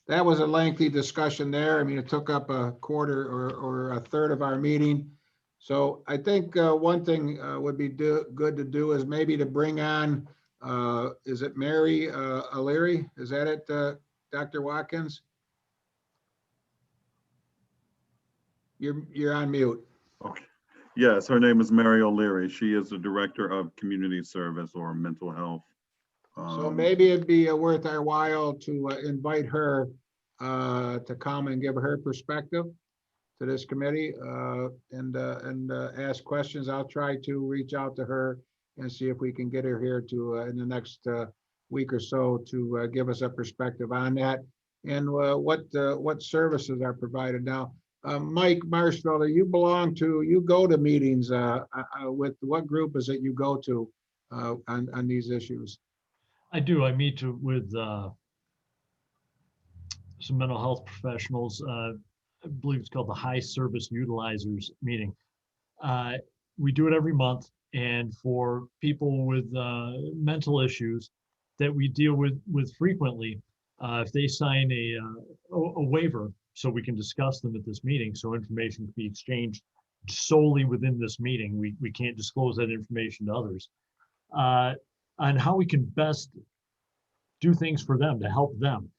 that was a lengthy discussion there. I mean, it took up a quarter or a third of our meeting. So I think one thing would be good to do is maybe to bring on, is it Mary O'Leary? Is that it, Dr. Watkins? You're on mute. Okay. Yes, her name is Mary O'Leary. She is the director of community service or mental health. So maybe it'd be worth our while to invite her to come and give her perspective to this committee and ask questions. I'll try to reach out to her and see if we can get her here to in the next week or so to give us a perspective on that and what services are provided. Now, Mike Marshfelder, you go to meetings with what group is it you go to on these issues? I do. I meet with some mental health professionals. I believe it's called the High Service Utilizers Meeting. We do it every month, and for people with mental issues that we deal with frequently, if they sign a waiver, so we can discuss them at this meeting, so information can be exchanged solely within this meeting. We can't disclose that information to others. On how we can best do things for them to help them.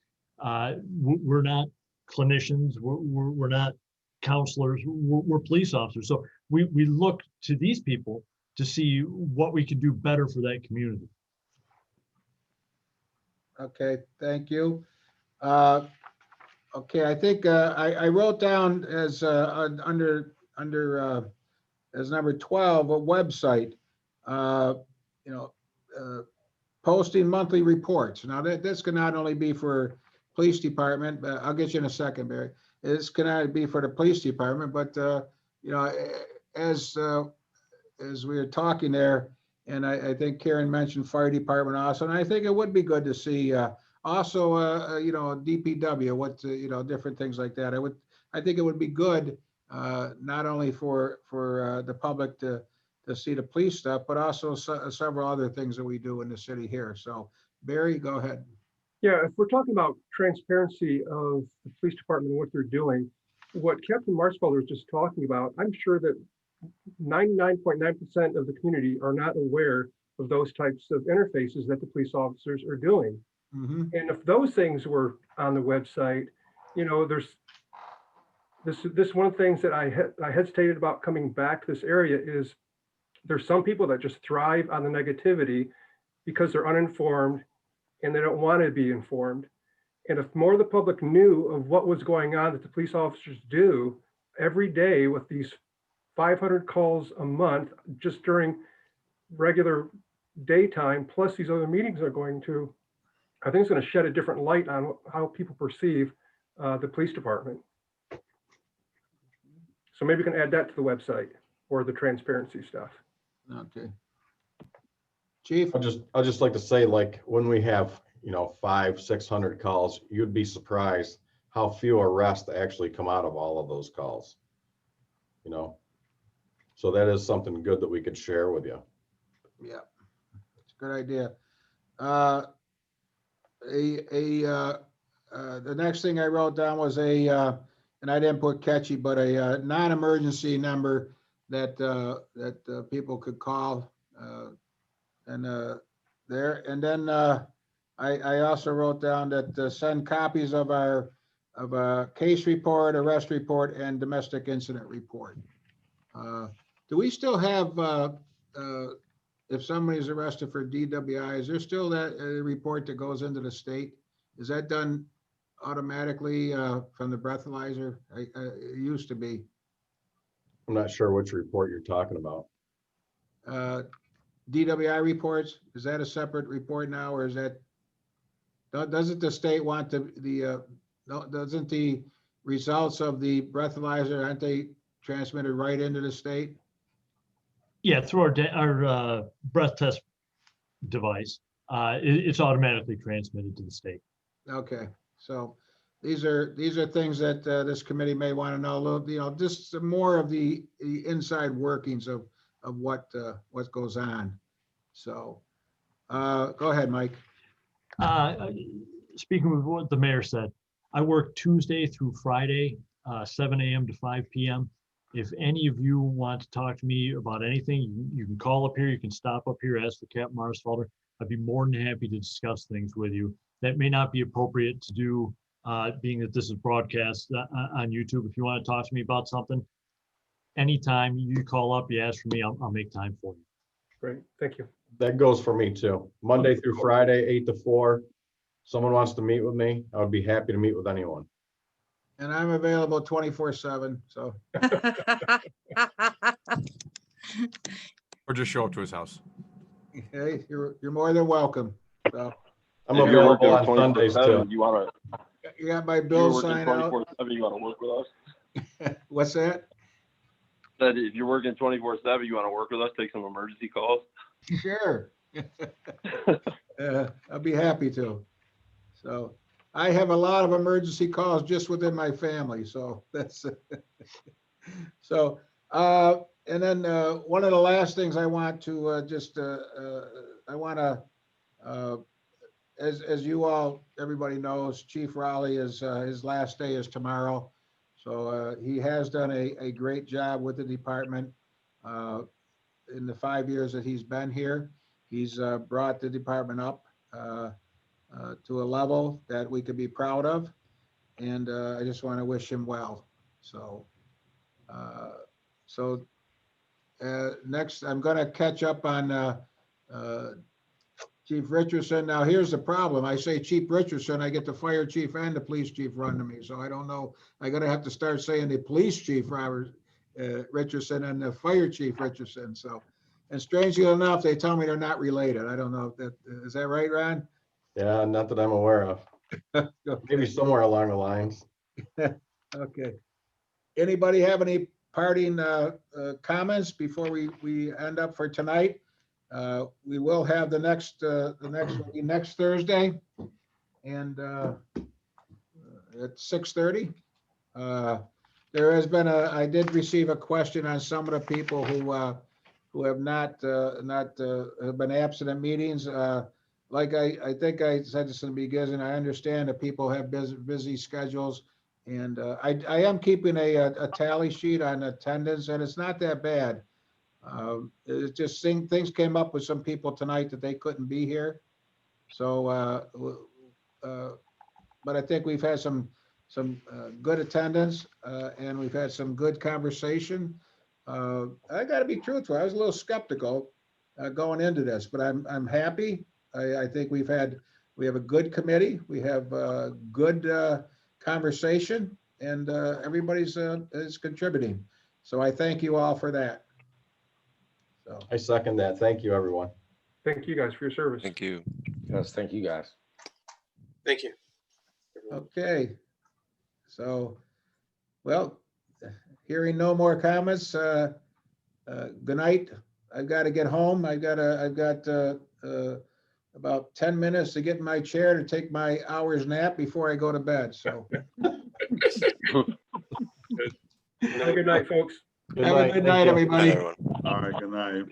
We're not clinicians, we're not counselors were police officers. So we look to these people to see what we can do better for that community. Okay, thank you. Okay, I think I wrote down as under as number 12, a website. You know, posting monthly reports. Now this can not only be for police department, but I'll get you in a second, Barry. This can not be for the police department, but you know, as we were talking there, and I think Karen mentioned fire department also, and I think it would be good to see also, you know, DPW, what, you know, different things like that. I think it would be good, not only for the public to see the police stuff, but also several other things that we do in the city here. So Barry, go ahead. Yeah, if we're talking about transparency of the police department and what they're doing, what Captain Marsfelder was just talking about, I'm sure that 99.9% of the community are not aware of those types of interfaces that the police officers are doing. Mm-hmm. And if those things were on the website, you know, there's this one of the things that I hesitated about coming back to this area is there's some people that just thrive on the negativity because they're uninformed and they don't want to be informed. And if more of the public knew of what was going on that the police officers do every day with these 500 calls a month, just during regular daytime, plus these other meetings are going to, I think it's going to shed a different light on how people perceive the police department. So maybe we can add that to the website or the transparency stuff. Okay. Chief? I'll just like to say, like, when we have, you know, 500-600 calls, you'd be surprised how few arrests actually come out of all of those calls, you know? So that is something good that we could share with you. Yeah, it's a good idea. The next thing I wrote down was and I didn't put catchy, but a non-emergency number that people could call. And then I also wrote down that send copies of our case report, arrest report, and domestic incident report. Do we still have, if somebody's arrested for DWI, is there still that report that goes into the state? Is that done automatically from the breathalyzer? It used to be. I'm not sure which report you're talking about. DWI reports, is that a separate report now, or is that, doesn't the state want doesn't the results of the breathalyzer, aren't they transmitted right into the state? Yeah, through our breath test device, it's automatically transmitted to the state. Okay, so these are things that this committee may want to know a little, you know, just more of the inside workings of what goes on. So go ahead, Mike. Speaking of what the mayor said, I work Tuesday through Friday, 7 a.m. to 5 p.m. If any of you want to talk to me about anything, you can call up here, you can stop up here, ask for Captain Marsfelder. I'd be more than happy to discuss things with you. That may not be appropriate to do, being that this is broadcast on YouTube. If you want to talk to me about something, anytime you call up, you ask for me, I'll make time for you. Great, thank you. That goes for me too. Monday through Friday, 8 to 4. Someone wants to meet with me, I would be happy to meet with anyone. And I'm available 24/7, so. Or just show up to his house. Hey, you're more than welcome. So I'm If you're working available on Sundays 24/7, too. you want to. you got my You're bill working sign out. 24/7. You want to work with us. What's that? Said if you're working 24/7, you want to work with us. Take some emergency calls. Sure. I'll be happy to. So I have a lot of emergency calls just within my family, so that's so. And then one of the last things I want to I want to, as you all, everybody knows, Chief Raleigh is his last day is tomorrow. So he has done a great job with the department in the 5 years that he's been here. He's brought the department up to a level that we could be proud of. And I just want to wish him well. So So next, I'm gonna catch up on Chief Richardson. Now, here's the problem. I say Chief Richardson, I get the fire chief and the police chief run to me, so I don't know. I gotta have to start saying the police chief Robert Richardson and the fire chief Richardson, so. And strangely enough, they tell me they're not related. I don't know if that, is that right, Ron? Yeah, not that I'm aware of. Maybe somewhere along the lines. Okay. Anybody have any parting comments before we end up for tonight? We will have the next Thursday and at 6:30. There has been I did receive a question on some of the people who have not have been absent at meetings. Like I think I said this in the beginning, I understand that people have busy schedules. And I am keeping a tally sheet on attendance, and it's not that bad. It's just things came up with some people tonight that they couldn't be here. So, but I think we've had some good attendance, and we've had some good conversation. I got to be truthful. I was a little skeptical going into this, but I'm happy. I think we have a good committee. We have good conversation, and everybody's is contributing. So I thank you all for that. So I second that. Thank you, everyone. Thank you guys for your service. Thank you. Yes, thank you guys. Thank you. okay. So, well, hearing no more comments. Good night. I've got to get home. I've got about 10 minutes to get in my chair to take my hour's nap before I go to bed. So Have a good night, folks. have a good night, everybody. Everyone. All right, good night.